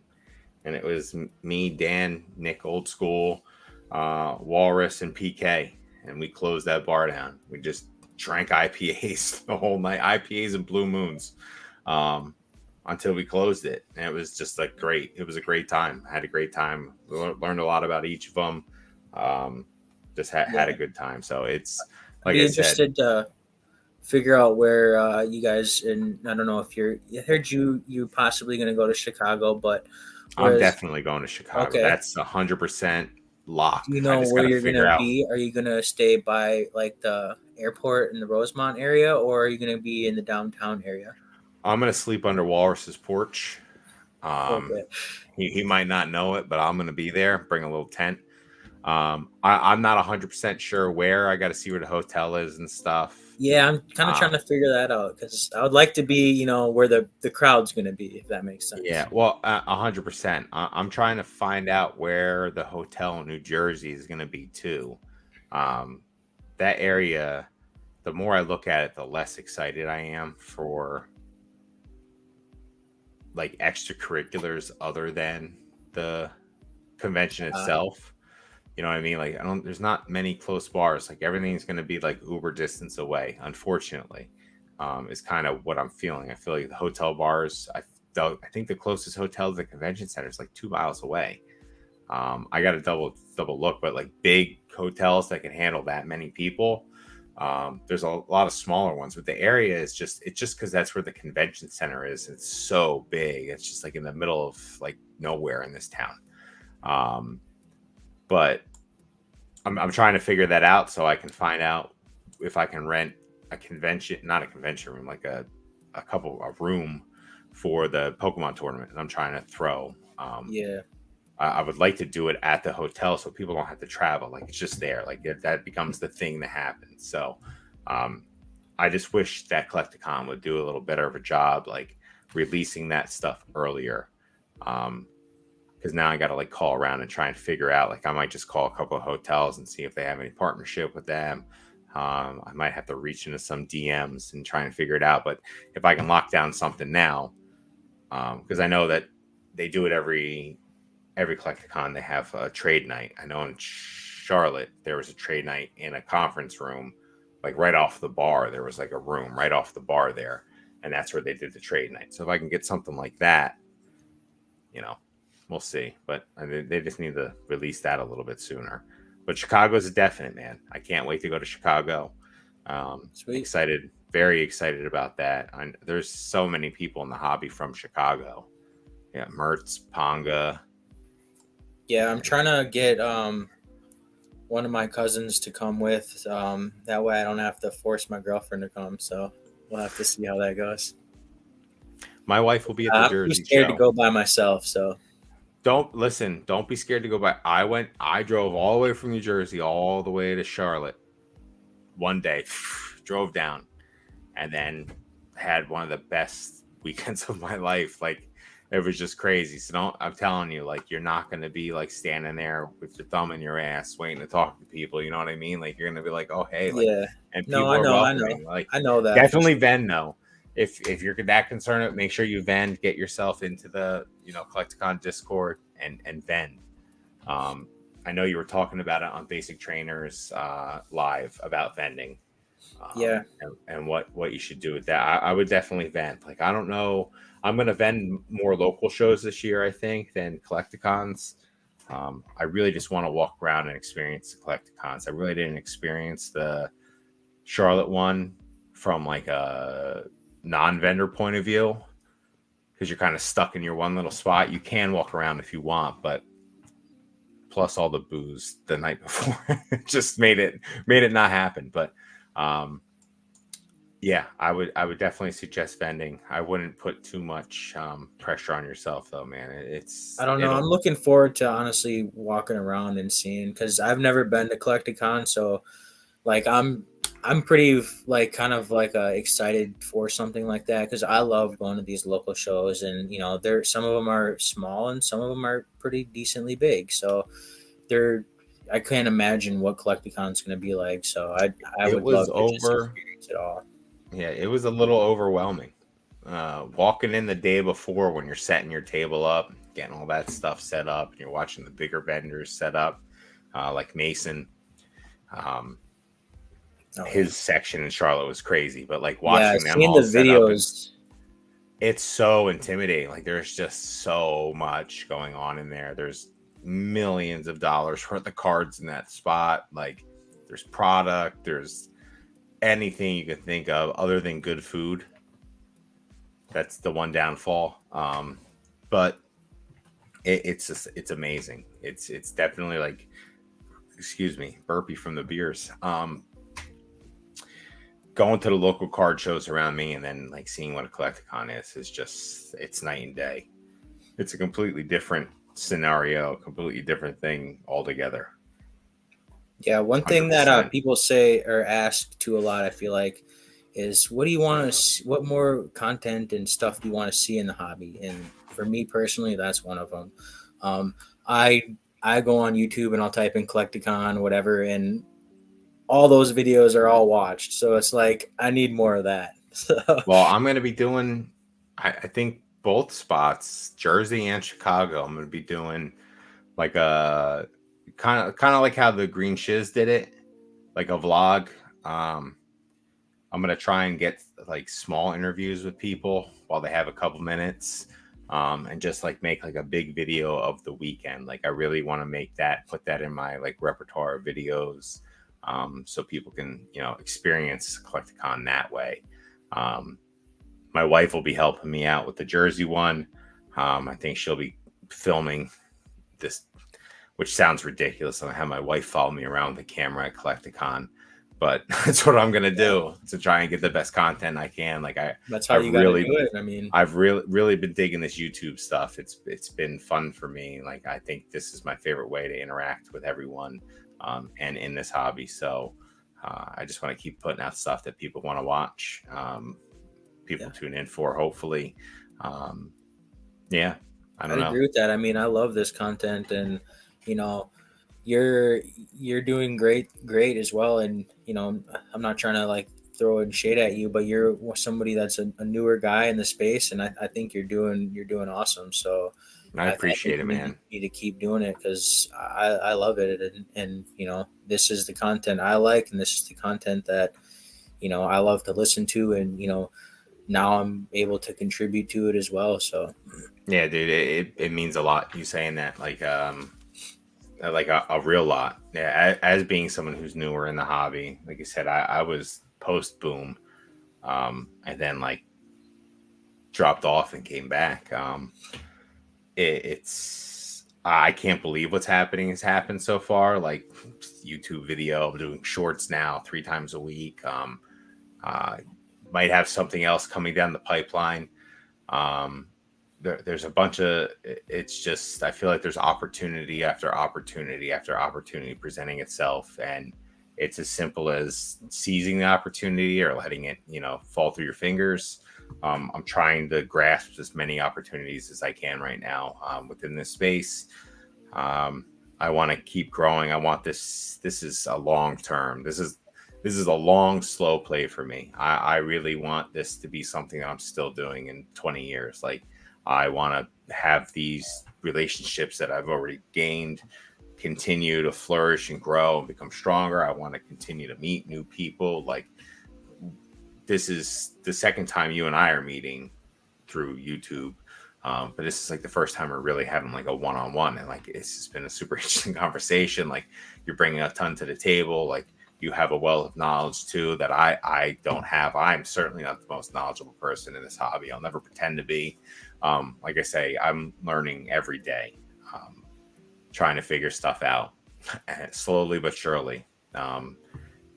and it was me, Dan, Nick, old school, Walrus, and PK, and we closed that bar down. We just drank IPAs the whole night, IPAs and Blue Moons, um, until we closed it, and it was just like great. It was a great time. I had a great time. Learned a lot about each of them. Um, just had yeah, a good time. So it's I'd like be I said, interested to figure out where you guys, and I don't know if I heard you possibly going to go to Chicago, but I'm whereas definitely going to Chicago. okay, That's 100% do lock. you I know just where got to you're figure gonna out. be? Are you gonna stay by like the airport in the Rosemont area, or are you gonna be in the downtown area? I'm going to sleep under Walrus's porch. Um, Okay. he might not know it, but I'm going to be there. Bring a little tent. I'm not 100% sure where. I got to see where the hotel is and stuff. Yeah, I'm kind of trying Um, to figure that out because I would like to be, where the crowd's going to be, if that makes yeah, sense. well, 100%. I'm trying to find out where the hotel in New Jersey is going to be too. Um, that area, the more I look at it, the less excited I am for like extracurriculars other than the convention Uh, itself. You know what I mean? Like, I don't, there's not many close bars. Like, everything's going to be like Uber distance away, unfortunately, is kind of what I'm feeling. I feel like the hotel bars, I think the closest hotel to the convention center is like 2 miles away. I got to double look, but like big hotels that can handle that many people. There's a lot of smaller ones, but the area is it's just because that's where the convention center is. It's so big. It's just like in the middle of like nowhere in this town. Um, but I'm trying to figure that out so I can find out if I can rent a convention, not a convention room, like a room for the Pokemon tournament that I'm trying to throw. yeah, I would like to do it at the hotel so people don't have to travel. Like, it's just there. Like, that becomes the thing that happens. So, um, I just wish that Collecticon would do a little better of a job, like releasing that stuff earlier. Because now I got to like call around and try and figure out. Like, I might just call a couple of hotels and see if they have any partnership with them. I might have to reach into some DMs and try and figure it out. But if I can lock down something now, because I know that they do it every Collecticon, they have a trade night. I know in Charlotte there was a trade night in a conference room, like right off the bar. There was like a room right off the bar there, and that's where they did the trade night. So if I can get something like that, you know, we'll see. But they just need to release that a little bit sooner. But Chicago's a definite, man. I can't wait to go to Chicago. sweet. Excited, very excited about that. There's so many people in the hobby from Chicago. Yeah, Mertz, Ponga. Yeah, I'm trying to get one of my cousins to come with. That way I don't have to force my girlfriend to come. So we'll have to see how that goes. My wife will be at the I'm too Jersey scared to show. go by myself. So Don't listen. Don't be scared to go by. I drove all the way from New Jersey all the way to Charlotte one day. Drove down and then had one of the best weekends of my life. Like, it was just crazy. So I'm telling you, like, you're not going to be like standing there with your thumb in your ass waiting to talk to people. You know what I mean? Like, you're going to be like, oh, hey, like, yeah, and no, people are I know, welcoming. Like, I know that for definitely sure. vend though. If you're that concerned, make sure you vend, get yourself into the, Collecticon Discord and vend. Um, I know you were talking about it on Basic Trainers live about vending, Yeah, and what you should do with that. I would definitely vend. Like, I don't know, I'm gonna vend more local shows this year, I think, than Collecticons. I really just want to walk around and experience the Collecticons. I really didn't experience the Charlotte one from like a non-vendor point of view because you're kind of stuck in your one little spot. You can walk around if you want, but plus all the booze the night before just made it not happen. But um, yeah, I would definitely suggest vending. I wouldn't put too much pressure on yourself though, man. I don't know. I'm It'll looking forward to honestly walking around and seeing because I've never been to Collecticon, so like I'm pretty like kind of like excited for something like that because I love going to these local shows and there some of them are small and some of them are pretty decently big. So they're I can't imagine what Collecticon's going to be like. So I it would was love to just over. experience it all. Yeah, it was a little overwhelming. Walking in the day before when you're setting your table up, getting all that stuff set up, and you're watching the bigger vendors set up, like Mason. Um, Oh yeah, his section in Charlotte was crazy, but like yeah. watching them Seeing all the set up, and videos, it's so intimidating. Like, there's just so much going on in there. There's millions of dollars worth of cards in that spot. Like, there's product, there's anything you can think of other than good food. That's the one downfall. But it's just it's amazing. It's definitely like, excuse me, burpee from the beers. Going to the local card shows around me and then like seeing what a Collecticon is just it's night and day. It's a completely different scenario, completely different thing altogether. Yeah, one thing that 100%. people say or ask to a lot, I feel like, is what do you want to, what more content and stuff do you want to see in the hobby? And for me personally, that's one of them. Um, I I go on YouTube and I'll type in Collecticon, whatever, and all those videos are all watched. So it's like I need more of that. So Well, I'm going to be doing, I think both spots, Jersey and Chicago. I'm going to be doing like a kind of like how the Green Shiz did it, like a vlog. Um, I'm gonna try and get like small interviews with people while they have a couple minutes, and just like make like a big video of the weekend. Like I really want to make that, put that in my like repertoire of videos, so people can experience Collecticon that way. Um, my wife will be helping me out with the Jersey one. I think she'll be filming this, which sounds ridiculous. I have my wife follow me around with the camera at Collecticon, but that's what I'm gonna yeah, do to try and get the best content I can. Like that's how I've you got to do really, it. I mean, I've really been digging this YouTube stuff. It's been fun for me. Like I think this is my favorite way to interact with everyone, and in this hobby. So I just want to keep putting out stuff that people want to watch. People yeah. tune in for, hopefully. Um, yeah, I I don't know. agree with that. I mean, I love this content, and you know, you're you're doing great as well. And I'm not trying to like throw in shade at you, but you're somebody that's a newer guy in the space, and I think you're doing awesome. So I I think appreciate it, you man. need to keep doing it because I love it, and this is the content I like, and this is the content that I love to listen to, and now I'm able to contribute to it as well. So Yeah, dude, it means a lot. You saying that, like a real lot. Yeah, as being someone who's newer in the hobby, like I said, I was post boom, and then like dropped off and came back. It's I can't believe what's happening has happened so far. Like YouTube video, I'm doing shorts now 3 times a week. Uh, might have something else coming down the pipeline. Um, there's a bunch of, it's just, I feel like there's opportunity after opportunity after opportunity presenting itself, and it's as simple as seizing the opportunity or letting it fall through your fingers. I'm trying to grasp as many opportunities as I can right now, within this space. um, I want to keep growing. I want this is a long term, this is a long slow play for me. I really want this to be something I'm still doing in 20 years. Like I want to have these relationships that I've already gained continue to flourish and grow and become stronger. I want to continue to meet new people. Like this is the second time you and I are meeting through YouTube. But this is like the first time we're really having like a one-on-one, and like it's just been a super interesting conversation. Like you're bringing a ton to the table. Like you have a wealth of knowledge too that I don't have. I'm certainly not the most knowledgeable person in this hobby. I'll never pretend to be. Like I say, I'm learning every day, trying to figure stuff out slowly but surely. And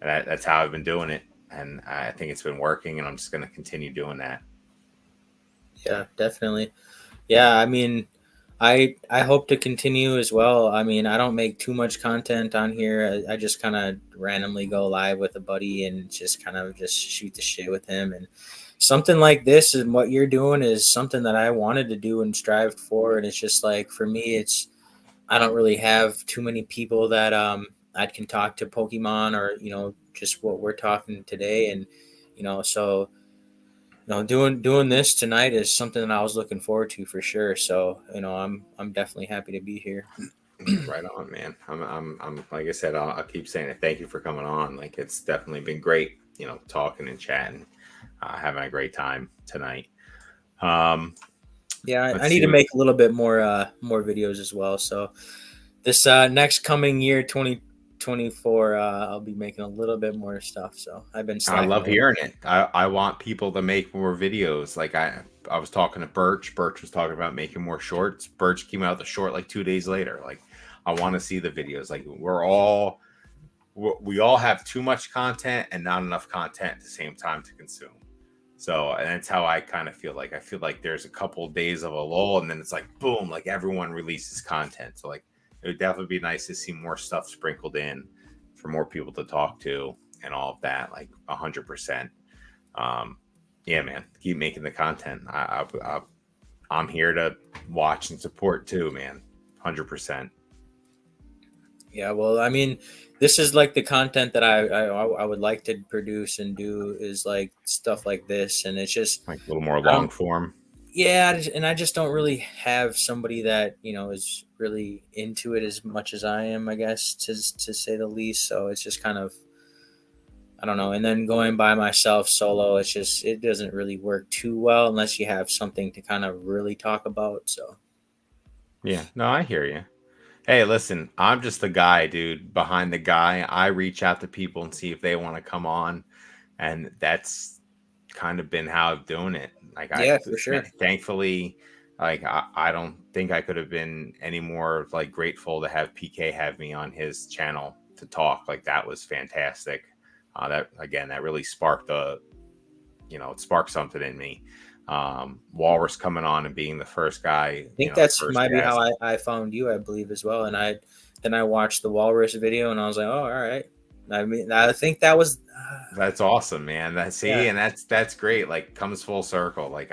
that's how I've been doing it, and I think it's been working, and I'm just going to continue doing that. yeah, definitely. Yeah, I mean, I hope to continue as well. I mean, I don't make too much content on here. I just kind of randomly go live with a buddy and just kind of just shoot the shit with him. And something like this and what you're doing is something that I wanted to do and strived for. And it's just like for me, it's I don't really have too many people that I can talk to Pokemon or just what we're talking today. And so doing this tonight is something that I was looking forward to for sure. So, I'm definitely happy to be here. Right on, man. I'm like I said, I'll keep saying it. Thank you for coming on. Like it's definitely been great, talking and chatting, having a great time tonight. Um, Yeah, I let's need see. to make a little bit more videos as well. So this next coming year, 2024, I'll be making a little bit more stuff. So I've been I slacking love a little hearing bit. it. I want people to make more videos. Like I was talking to Birch. Birch was talking about making more shorts. Birch came out with a short like 2 days later. Like I want to see the videos. Like we all have too much content and not enough content at the same time to consume. So, and that's how I kind of feel. Like I feel like there's a couple of days of a lull, and then it's like boom, like everyone releases content. So like it would definitely be nice to see more stuff sprinkled in for more people to talk to and all of that. Like 100%. Um, yeah, man, keep making the content. I'm here to watch and support too, man. 100%. Yeah, well, I mean, this is like the content that I would like to produce and do is like stuff like this, and it's just Like a little more I long don't. form. Yeah, and I just don't really have somebody that is really into it as much as I am, I guess, to say the least. So it's just kind of I don't know. And then going by myself solo, it doesn't really work too well unless you have something to kind of really talk about. So Yeah, no, I hear you. Hey, listen, I'm just the guy, dude, behind the guy. I reach out to people and see if they want to come on, and that's kind of been how I'm doing it. Like yeah, for sure. thankfully, like I don't think I could have been any more like grateful to have PK have me on his channel to talk. Like that was fantastic. That again, that really sparked it sparked something in me. Walrus coming on and being the first guy, I think the that's first might be how guest. I found you, I believe, as well. And I watched the Walrus video, and I was like, oh, all right. I mean, I think that was That's awesome, man. yeah, And that's great. Like comes full circle. Like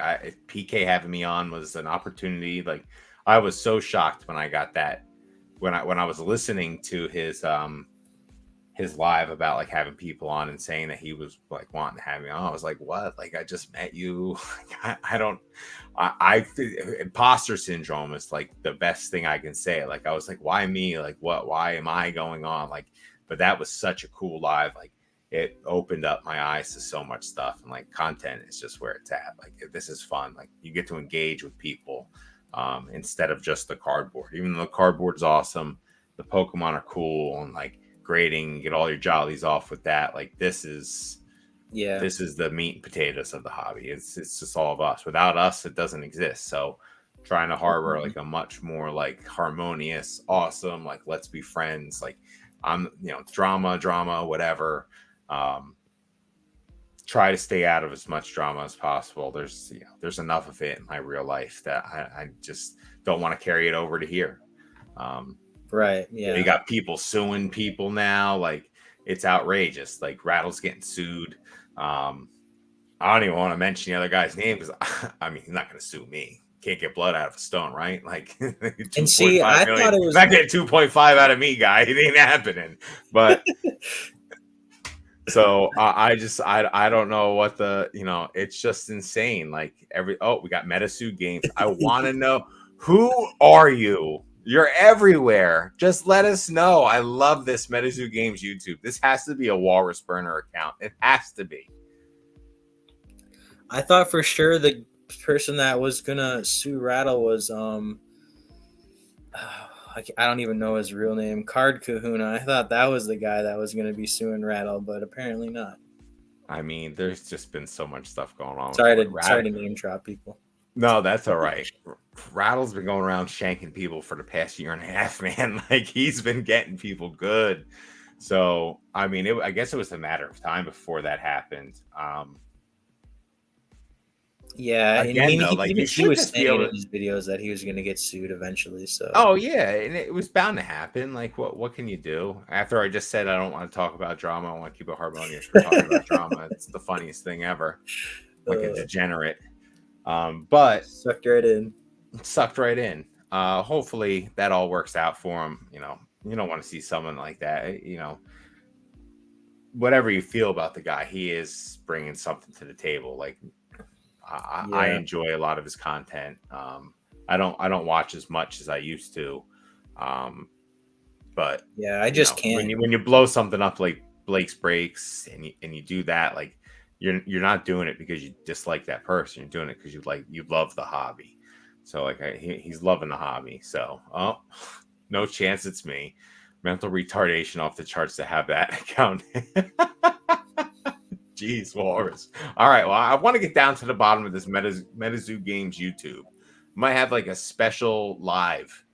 PK having me on was an opportunity. Like I was so shocked when I got that when I was listening to his live about like having people on and saying that he was like wanting to have me on. I was like, what? Like I just met you. I don't. Imposter syndrome is like the best thing I can say. Like I was like, why me? Like what? Why am I going on? Like, but that was such a cool live. Like it opened up my eyes to so much stuff, and like content is just where it's at. Like this is fun. Like you get to engage with people instead of just the cardboard. Even though the cardboard is awesome, the Pokemon are cool, and like grading, get all your jollies off with that. Like yeah. this is the meat and potatoes of the hobby. It's just all of us. Without us, it doesn't exist. So trying to harbor like a much more like harmonious, awesome, like let's be friends. Like I'm drama, whatever. Um, try to stay out of as much drama as possible. There's enough of it in my real life that I just don't want to carry it over to here. Um, Right. you Yeah. got people suing people now. Like it's outrageous. Like Rattle's getting sued. I don't even want to mention the other guy's name because I mean he's not going to sue me. Can't get blood out of a stone, right? Like And two point see, five I million. thought it If was I get 2.5 out of me, guy, it ain't happening. But so I don't know what it's just insane. Like we got MetaSuit Games. I want to know, who are you? You're everywhere. Just let us know. I love this MetaZoo Games YouTube. This has to be a Walrus Burner account. It has to be. I thought for sure the person that was gonna sue Rattle was I don't even know his real name, Card Kahuna. I thought that was the guy that was gonna be suing Rattle, but apparently not. I mean, there's just been so much stuff going on with Sorry to name drop people. No, that's all right. Rattle's been going around shanking people for the past year and a half, man. Like he's been getting people good. So, I mean, I guess it was a matter of time before that happened. Yeah, and I Again, mean though, like you he should was just be saying able in to. his videos that he was gonna get sued eventually. So Oh yeah, and it was bound to happen. Like, what can you do? After I just said I don't want to talk about drama, I want to keep it harmonious. We're talking about drama. It's the funniest thing ever. Like a degenerate. But sucked right in. sucked right in. Hopefully that all works out for him. You don't want to see someone like that. Whatever you feel about the guy, he is bringing something to the table. Like I Yeah, enjoy a lot of his content. I don't watch as much as I used to, but yeah. I just when can't. you blow something up like Blake's Breaks and you do that, like you're not doing it because you dislike that person. You're doing it because you love the hobby. So like he's loving the hobby. So no chance it's me. Mental retardation off the charts to have that account. Jeez, Walrus. All right. Well, I want to get down to the bottom of this MetaZoo Games YouTube. Might have like a special live.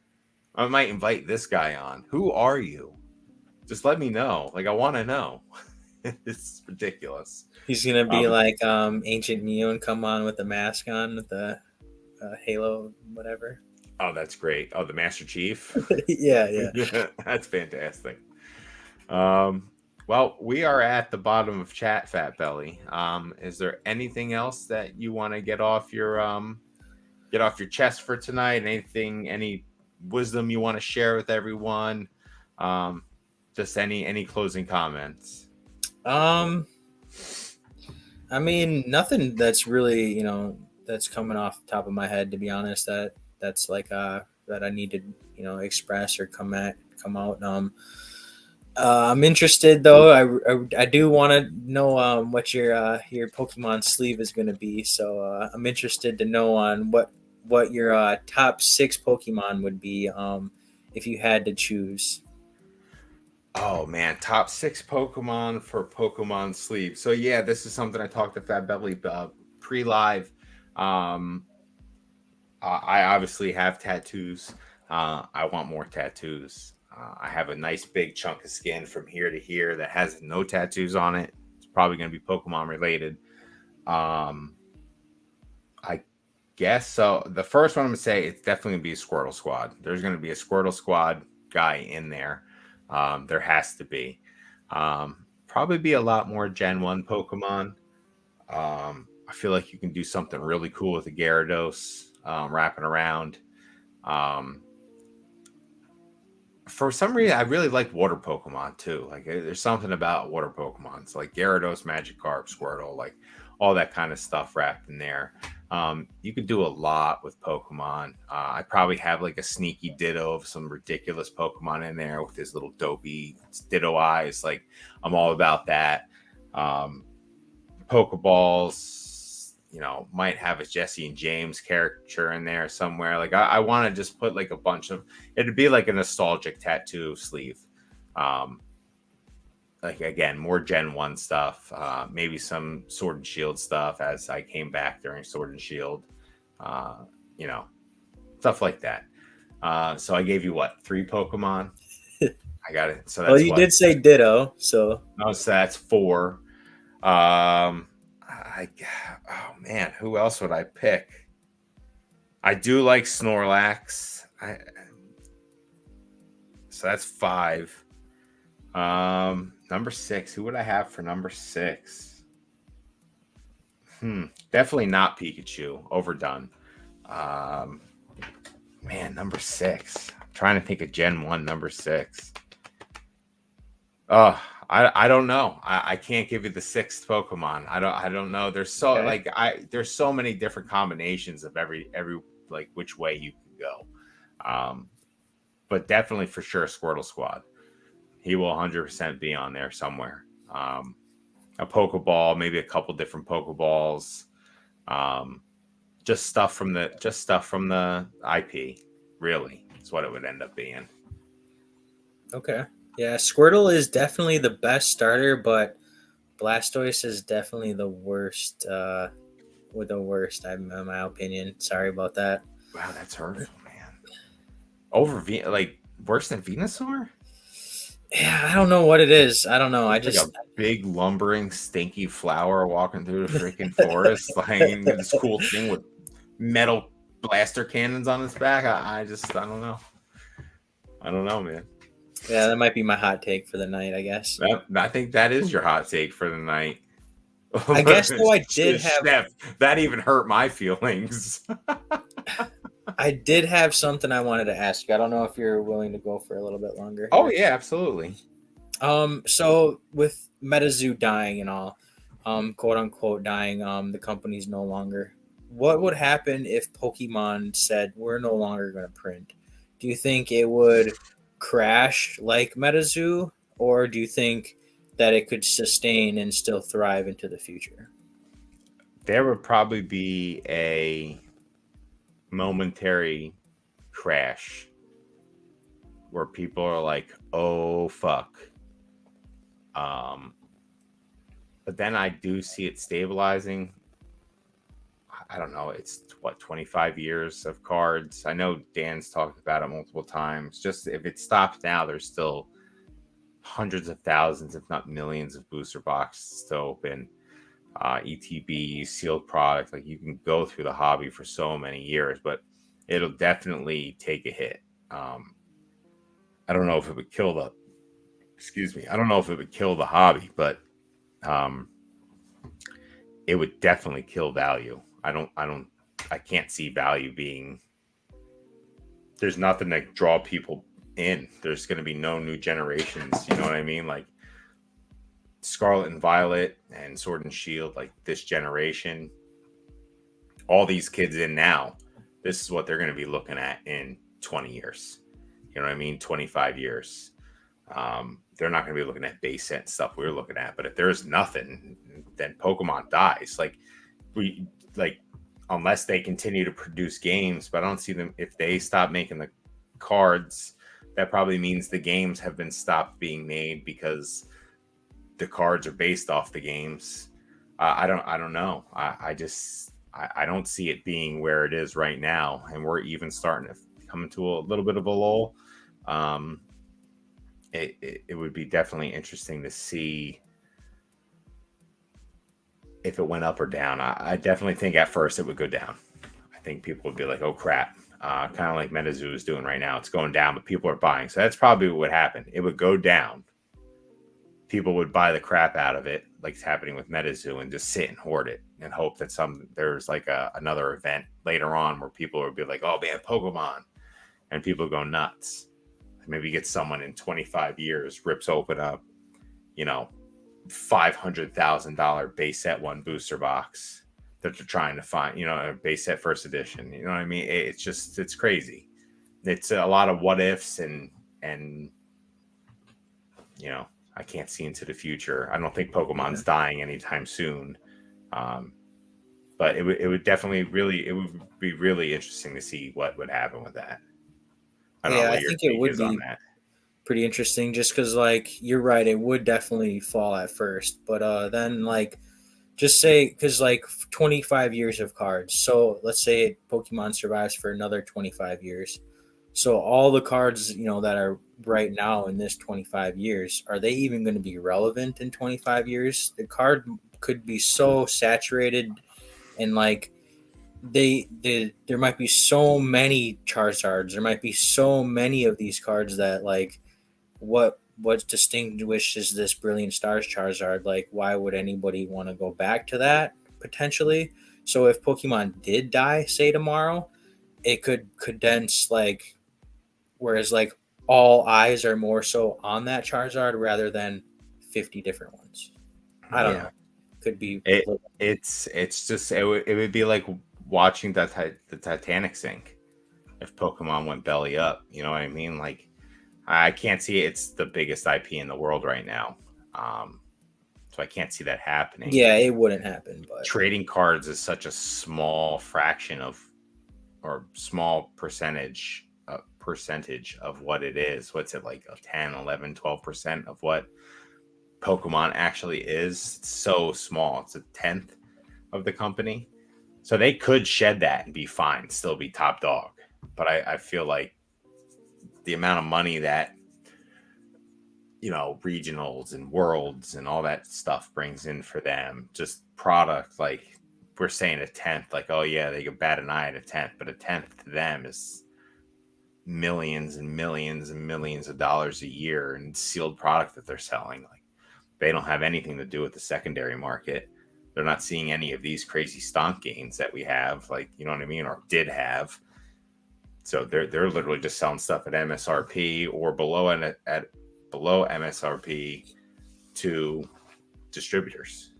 I might invite this guy on. Who are you? Just let me know. Like I want to know. It's ridiculous. He's gonna be Um, like ancient Neo and come on with the mask on with the Halo whatever. oh, that's great. Oh, the Master Chief. Yeah, yeah. That's fantastic. Um, well, we are at the bottom of chat, Fat Belly. Is there anything else that you want to get off your chest for tonight? Anything, any wisdom you want to share with everyone? Um, just any closing comments? Um, I mean, nothing that's really, that's coming off the top of my head, to be honest, that's like that I need to, express or come out. I'm interested though. I do want to know what your Pokemon sleeve is going to be. So I'm interested to know on what your top six Pokemon would be if you had to choose. Oh man, top six Pokemon for Pokemon Sleep. So yeah, this is something I talked to Fat Belly about pre-live. Um, I obviously have tattoos. I want more tattoos. I have a nice big chunk of skin from here to here that has no tattoos on it. It's probably going to be Pokemon related. Um, I guess so. The first one I'm going to say it's definitely going to be a Squirtle Squad. There's going to be a Squirtle Squad guy in there. There has to be. Probably be a lot more Gen 1 Pokemon. I feel like you can do something really cool with a Gyarados wrapping around. Um, for some reason, I really like water Pokemon too. Like, there's something about water Pokemon, like Gyarados, Magikarp, Squirtle, like all that kind of stuff wrapped in there. You could do a lot with Pokemon. I probably have like a sneaky Ditto of some ridiculous Pokemon in there with his little dopey Ditto eyes. Like, I'm all about that. Um, Pokeballs, might have a Jesse and James character in there somewhere. Like, I want to just put like a bunch of, it'd be like a nostalgic tattoo sleeve. Um, like again, more Gen 1 stuff, maybe some Sword and Shield stuff as I came back during Sword and Shield, uh, you know, stuff like that. So I gave you what, three Pokemon? I got it. So Well, that's you what? did say Ditto, so No, so that's four. Um, I oh man, who else would I pick? I do like Snorlax. So that's five. Number six. Who would I have for number six? Definitely not Pikachu. Overdone. Um, man, number six. I'm trying to think of Gen 1, number six. Oh, I don't know. I can't give you the sixth Pokemon. I don't know. okay. There's so many different combinations of every like which way you can go. Um, but definitely for sure Squirtle Squad. He will 100% be on there somewhere. A Pokeball, maybe a couple different Pokeballs. Um, just stuff from the IP. Really, is what it would end up being. Okay. Yeah, Squirtle is definitely the best starter, but Blastoise is definitely the worst. With the worst, in my opinion. Sorry about that. Wow, that's hurtful, man. Over like worse than Venusaur? Yeah, I don't know what it is. I don't know. I It's like a just big lumbering stinky flower walking through the freaking forest, like this cool thing with metal blaster cannons on its back. I don't know. I don't know, man. yeah, that might be my hot take for the night. I guess. I think that is your hot take for the night. I guess though Chef, that even hurt my feelings. I did have something I wanted to ask you. I don't know if you're willing to go for a little bit longer Oh here. yeah, absolutely. So with MetaZoo dying and all, quote unquote dying, the company's no longer. What would happen if Pokemon said we're no longer going to print? Do you think it would crash like MetaZoo, or do you think that it could sustain and still thrive into the future? There would probably be a momentary crash where people are like, "Oh fuck." Um, but then I do see it stabilizing. I don't know. It's what, 25 years of cards. I know Dan's talked about it multiple times. Just if it stops now, there's still hundreds of thousands, if not millions, of booster boxes still open. ETB, sealed product. Like, you can go through the hobby for so many years, but it'll definitely take a hit. I don't know if it would kill the excuse me, I don't know if it would kill the hobby, but um, it would definitely kill value. I can't see value being. There's nothing to draw people in. There's going to be no new generations. You know what I mean? Like Scarlet and Violet and Sword and Shield, like this generation, all these kids in now, this is what they're going to be looking at in 20 years. You know what I mean? 25 years. They're not going to be looking at base set stuff we are looking at. But if there's nothing, then Pokemon dies. We like unless they continue to produce games. But I don't see them if they stop making the cards. That probably means the games have been stopped being made because the cards are based off the games. I don't know. I don't see it being where it is right now, and we're even starting to come into a little bit of a lull. It would be definitely interesting to see if it went up or down. I definitely think at first it would go down. I think people would be like, "Oh crap!" Kind of like MetaZoo is doing right now. It's going down, but people are buying. So that's probably what would happen. It would go down. People would buy the crap out of it, like it's happening with MetaZoo, and just sit and hoard it and hope that there's like another event later on where people would be like, "Oh man, Pokemon," and people go nuts. Maybe get someone in 25 years rips open up, $500,000 base set one booster box that they're trying to find, a base set first edition. You know what I mean? It's crazy. It's a lot of what ifs and I can't see into the future. I don't think Pokemon's dying anytime soon. But it would definitely it would be really interesting to see what would happen with that. I don't know what I your think it take would is on be that. pretty interesting just because, like, you're right, it would definitely fall at first. But then, like, just say, because, like, 25 years of cards. So let's say Pokemon survives for another 25 years. So all the cards, that are right now in this 25 years, are they even going to be relevant in 25 years? The card could be so saturated and, like, there might be so many Charizards. There might be so many of these cards that, like, what distinguishes this Brilliant Stars Charizard? Like, why would anybody want to go back to that potentially? So if Pokemon did die, say tomorrow, it could condense, like, whereas, like, all eyes are more so on that Charizard rather than 50 different ones. I don't Yeah. know. Could be It's just it would be like watching the Titanic sink if Pokemon went belly up. You know what I mean? Like I can't see it's the biggest IP in the world right now. So I can't see that happening. Yeah, it wouldn't happen, but Trading cards is such a small fraction of or small percentage of what it is. What's it like 10, 11, 12% of what Pokemon actually is? It's so small. It's a tenth of the company. So they could shed that and be fine, still be top dog. But I feel like the amount of money that regionals and worlds and all that stuff brings in for them, just product, like we're saying a tenth, like, oh yeah, they could bat an eye at a tenth, but a tenth to them is millions and millions and millions of dollars a year in sealed product that they're selling. Like they don't have anything to do with the secondary market. They're not seeing any of these crazy stomp gains that we have, like, you know what I mean, or did have. So they're literally just selling stuff at MSRP or below and at below MSRP to distributors.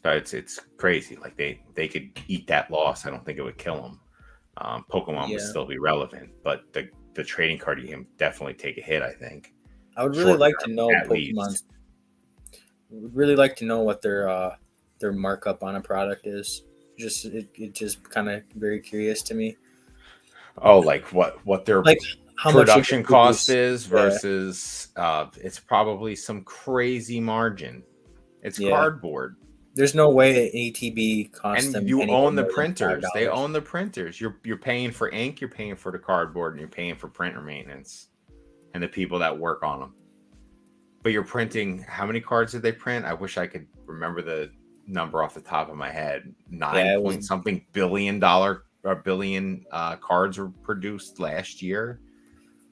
So it's crazy. Like they could eat that loss. I don't think it would kill them. Pokemon would still be relevant, but the trading card game definitely take a hit. I think. I would really Short like to term, know at least. Would really like to know what their markup on a product is. Just it just kind of very curious to me. Oh, like what their Like how much they production could cost produce. is Yeah, versus it's probably some crazy margin. It's yeah. cardboard. There's no way an ATB costs And them you anywhere own the more than five printers. They dollars. own the printers. You're paying for ink, you're paying for the cardboard, and you're paying for printer maintenance and the people that work on them. But you're printing how many cards did they print? I wish I could remember the number off the top of my head. Nine Yeah, it was. point something $1 billion or billion cards were produced last year.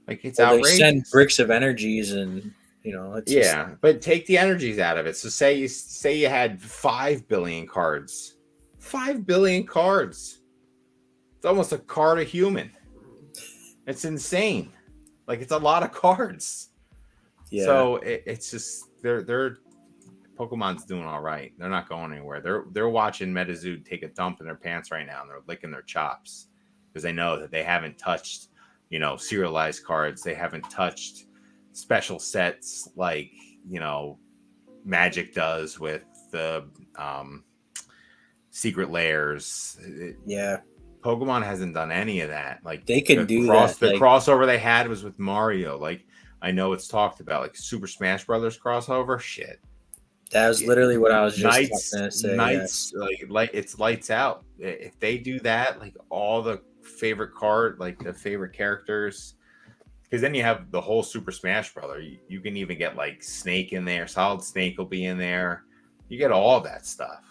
Like it's Well, they send outrageous. bricks of energies and It's just Yeah, but take the energies out of it. So say you had 5 billion cards. 5 billion cards. It's almost a card a human. It's insane. Like it's a lot of cards. yeah. So it's just they're Pokemon's doing all right. They're not going anywhere. They're watching Metazoo take a dump in their pants right now, and they're licking their chops because they know that they haven't touched, serialized cards. They haven't touched special sets like Magic does with the secret layers. Yeah, Pokemon hasn't done any of that. Like they can do that. the Like crossover they had was with Mario. Like I know it's talked about, like Super Smash Brothers crossover. Shit, that was yeah, literally what I was just Knights, gonna say. Knights, Yes. like it's lights out. If they do that, like all the favorite card, like the favorite characters, because then you have the whole Super Smash Brother. You can even get like Snake in there. Solid Snake will be in there. You get all that stuff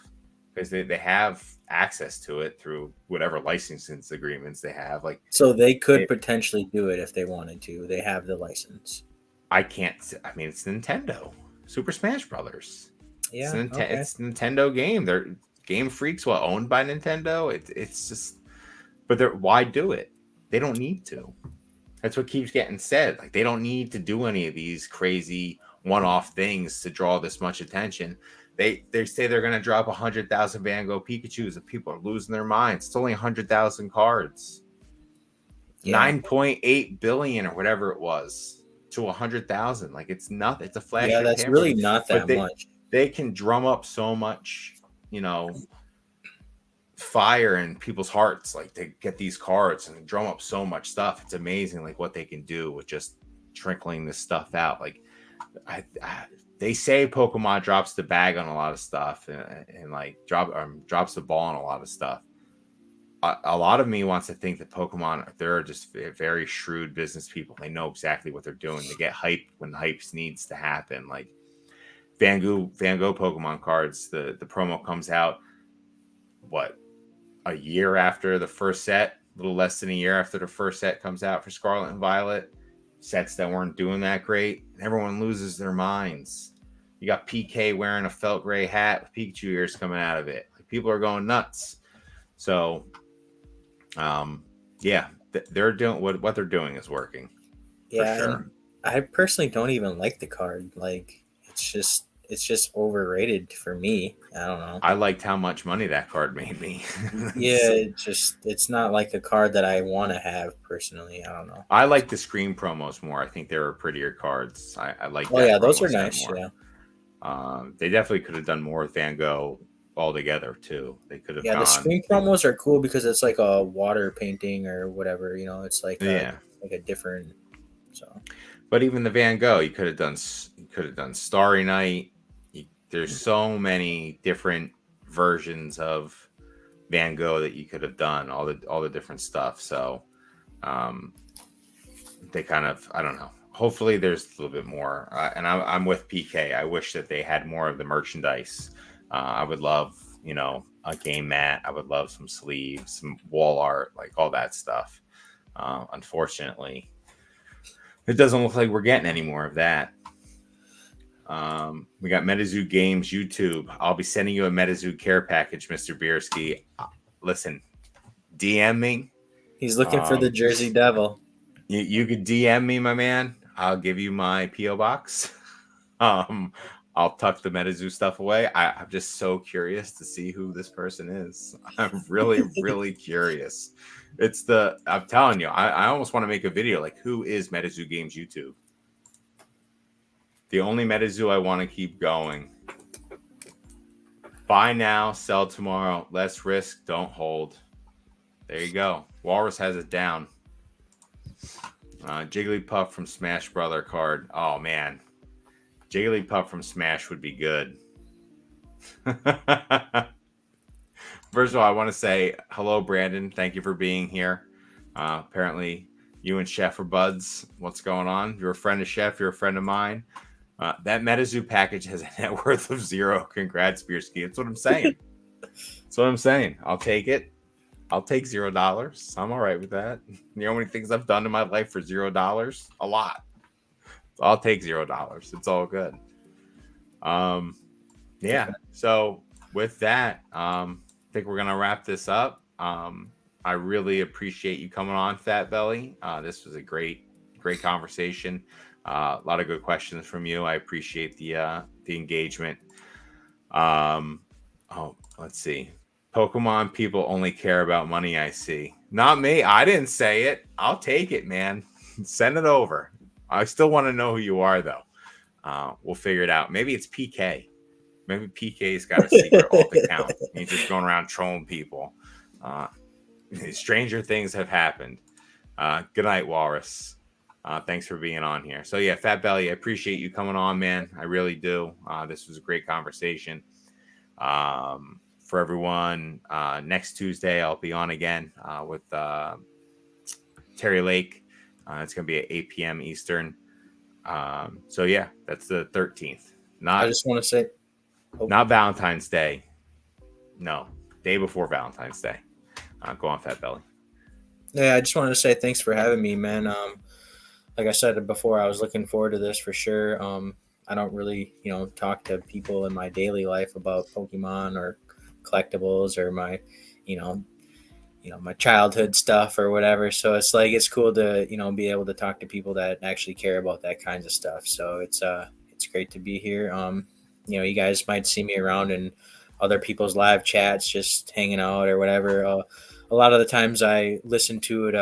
because they have access to it through whatever licensing agreements they have. Like So they could it, potentially do it if they wanted to. They have the license. I can't. I mean, it's Nintendo. Super Smash Brothers. Yeah. Okay. It's a Nintendo game. They're Game Freak's owned by Nintendo. It's just, but why do it? They don't need to. That's what keeps getting said. Like they don't need to do any of these crazy one-off things to draw this much attention. They say they're going to drop 100,000 Van Gogh Pikachu's, and people are losing their minds. It's only 100,000 cards. Yeah. 9.8 billion or whatever it was to 100,000. Like it's nothing. It's a flash Yeah. in the That's pan for really them. not But that much. they can drum up so much, fire in people's hearts, like to get these cards and drum up so much stuff. It's amazing, like what they can do with just trickling this stuff out. Like they say Pokemon drops the bag on a lot of stuff and like drops the ball on a lot of stuff. A lot of me wants to think that Pokemon, they're just very shrewd business people. They know exactly what they're doing. They get hype when hype needs to happen. Like Van Gogh Pokemon cards, the promo comes out, what, a year after the first set, a little less than a year after the first set comes out for Scarlet and Violet. Sets that weren't doing that great. Everyone loses their minds. You got PK wearing a felt gray hat with Pikachu ears coming out of it. Like, people are going nuts. So, yeah, they're doing what they're doing is working for Yeah, sure. and I personally don't even like the card. Like it's just overrated for me. I don't know. I liked how much money that card made me. Yeah, it's not like a card that I want to have personally. I don't know. I like the Scream promos more. I think they were prettier cards. I like Oh that yeah, those promo are set nice. more. Yeah, They definitely could have done more with Van Gogh altogether too. They could have yeah. The gone, screen promos are cool because it's like a water painting or whatever. It's yeah. like a different. So But even the Van Gogh, you could have done. You could have done Starry Night. There's so many different versions of Van Gogh that you could have done. All the different stuff. So, um, they kind of, I don't know. Hopefully, there's a little bit more. And I'm with PK. I wish that they had more of the merchandise. I would love, a game mat. I would love some sleeves, some wall art, like all that stuff. Unfortunately, it doesn't look like we're getting any more of that. We got MetaZoo Games YouTube. I'll be sending you a MetaZoo care package, Mr. Bierski. Listen, DM me. he's looking for the Jersey Devil. You could DM me, my man. I'll give you my PO box. um, I'll tuck the MetaZoo stuff away. I'm just so curious to see who this person is. I'm really, really curious. I'm telling you, I almost want to make a video like, who is MetaZoo Games YouTube? The only MetaZoo I want to keep going. Buy now, sell tomorrow. Less risk, don't hold. There you go. Walrus has it down. Jigglypuff from Smash Brother card. Oh, man. Jigglypuff from Smash would be good. First of all, I want to say hello, Brandon. Thank you for being here. Apparently, you and Chef are buds. What's going on? You're a friend of Chef. You're a friend of mine. That MetaZoo package has a net worth of 0. Congrats, Beerski. That's what I'm saying. That's what I'm saying. I'll take it. I'll take $0. I'm all right with that. You know how many things I've done in my life for $0? A lot. I'll take $0. It's all good. Yeah. So with that, I think we're gonna wrap this up. I really appreciate you coming on, Fat Belly. This was a great conversation. A lot of good questions from you. I appreciate the engagement. Oh, let's see. Pokemon people only care about money. I see. Not me. I didn't say it. I'll take it, man. Send it over. I still want to know who you are, though. We'll figure it out. Maybe it's PK. Maybe PK's got a secret alt account. He's just going around trolling people. Stranger things have happened. Good night, Walrus. Thanks for being on here. So yeah, Fat Belly, I appreciate you coming on, man. I really do. This was a great conversation. For everyone, next Tuesday I'll be on again with Terry Lake. It's going to be at 8 p.m. Eastern. So yeah, that's the 13th. I just want to say, not Valentine's Day. No, day before Valentine's Day. Go on, Fat Belly. Yeah, I just wanted to say thanks for having me, man. Like I said before, I was looking forward to this for sure. I don't really, talk to people in my daily life about Pokemon or collectibles or my, you know, my childhood stuff or whatever. So it's like it's cool to be able to talk to people that actually care about that kinds of stuff. So it's great to be here. You guys might see me around in other people's live chats, just hanging out or whatever. A lot of the times I listen to it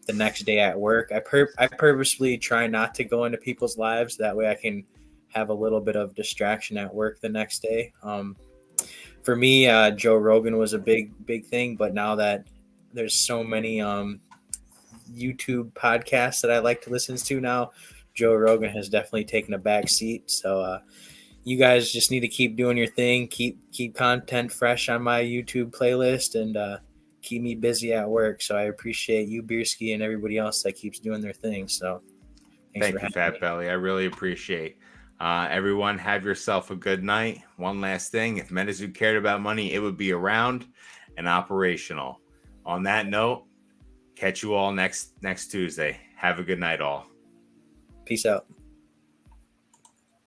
the next day at work. I purposely try not to go into people's lives. That way I can have a little bit of distraction at work the next day. For me, Joe Rogan was a big thing, but now that there's so many YouTube podcasts that I like to listen to now, Joe Rogan has definitely taken a back seat. So you guys just need to keep doing your thing, keep content fresh on my YouTube playlist, and keep me busy at work. So I appreciate you, Bierski, and everybody else that keeps doing their thing. So thank you, Fat Belly. I really appreciate. Everyone, have yourself a good night. One last thing: if MetaZoo cared about money, it would be around and operational. On that note, catch you all next Tuesday. Have a good night, all. Peace out.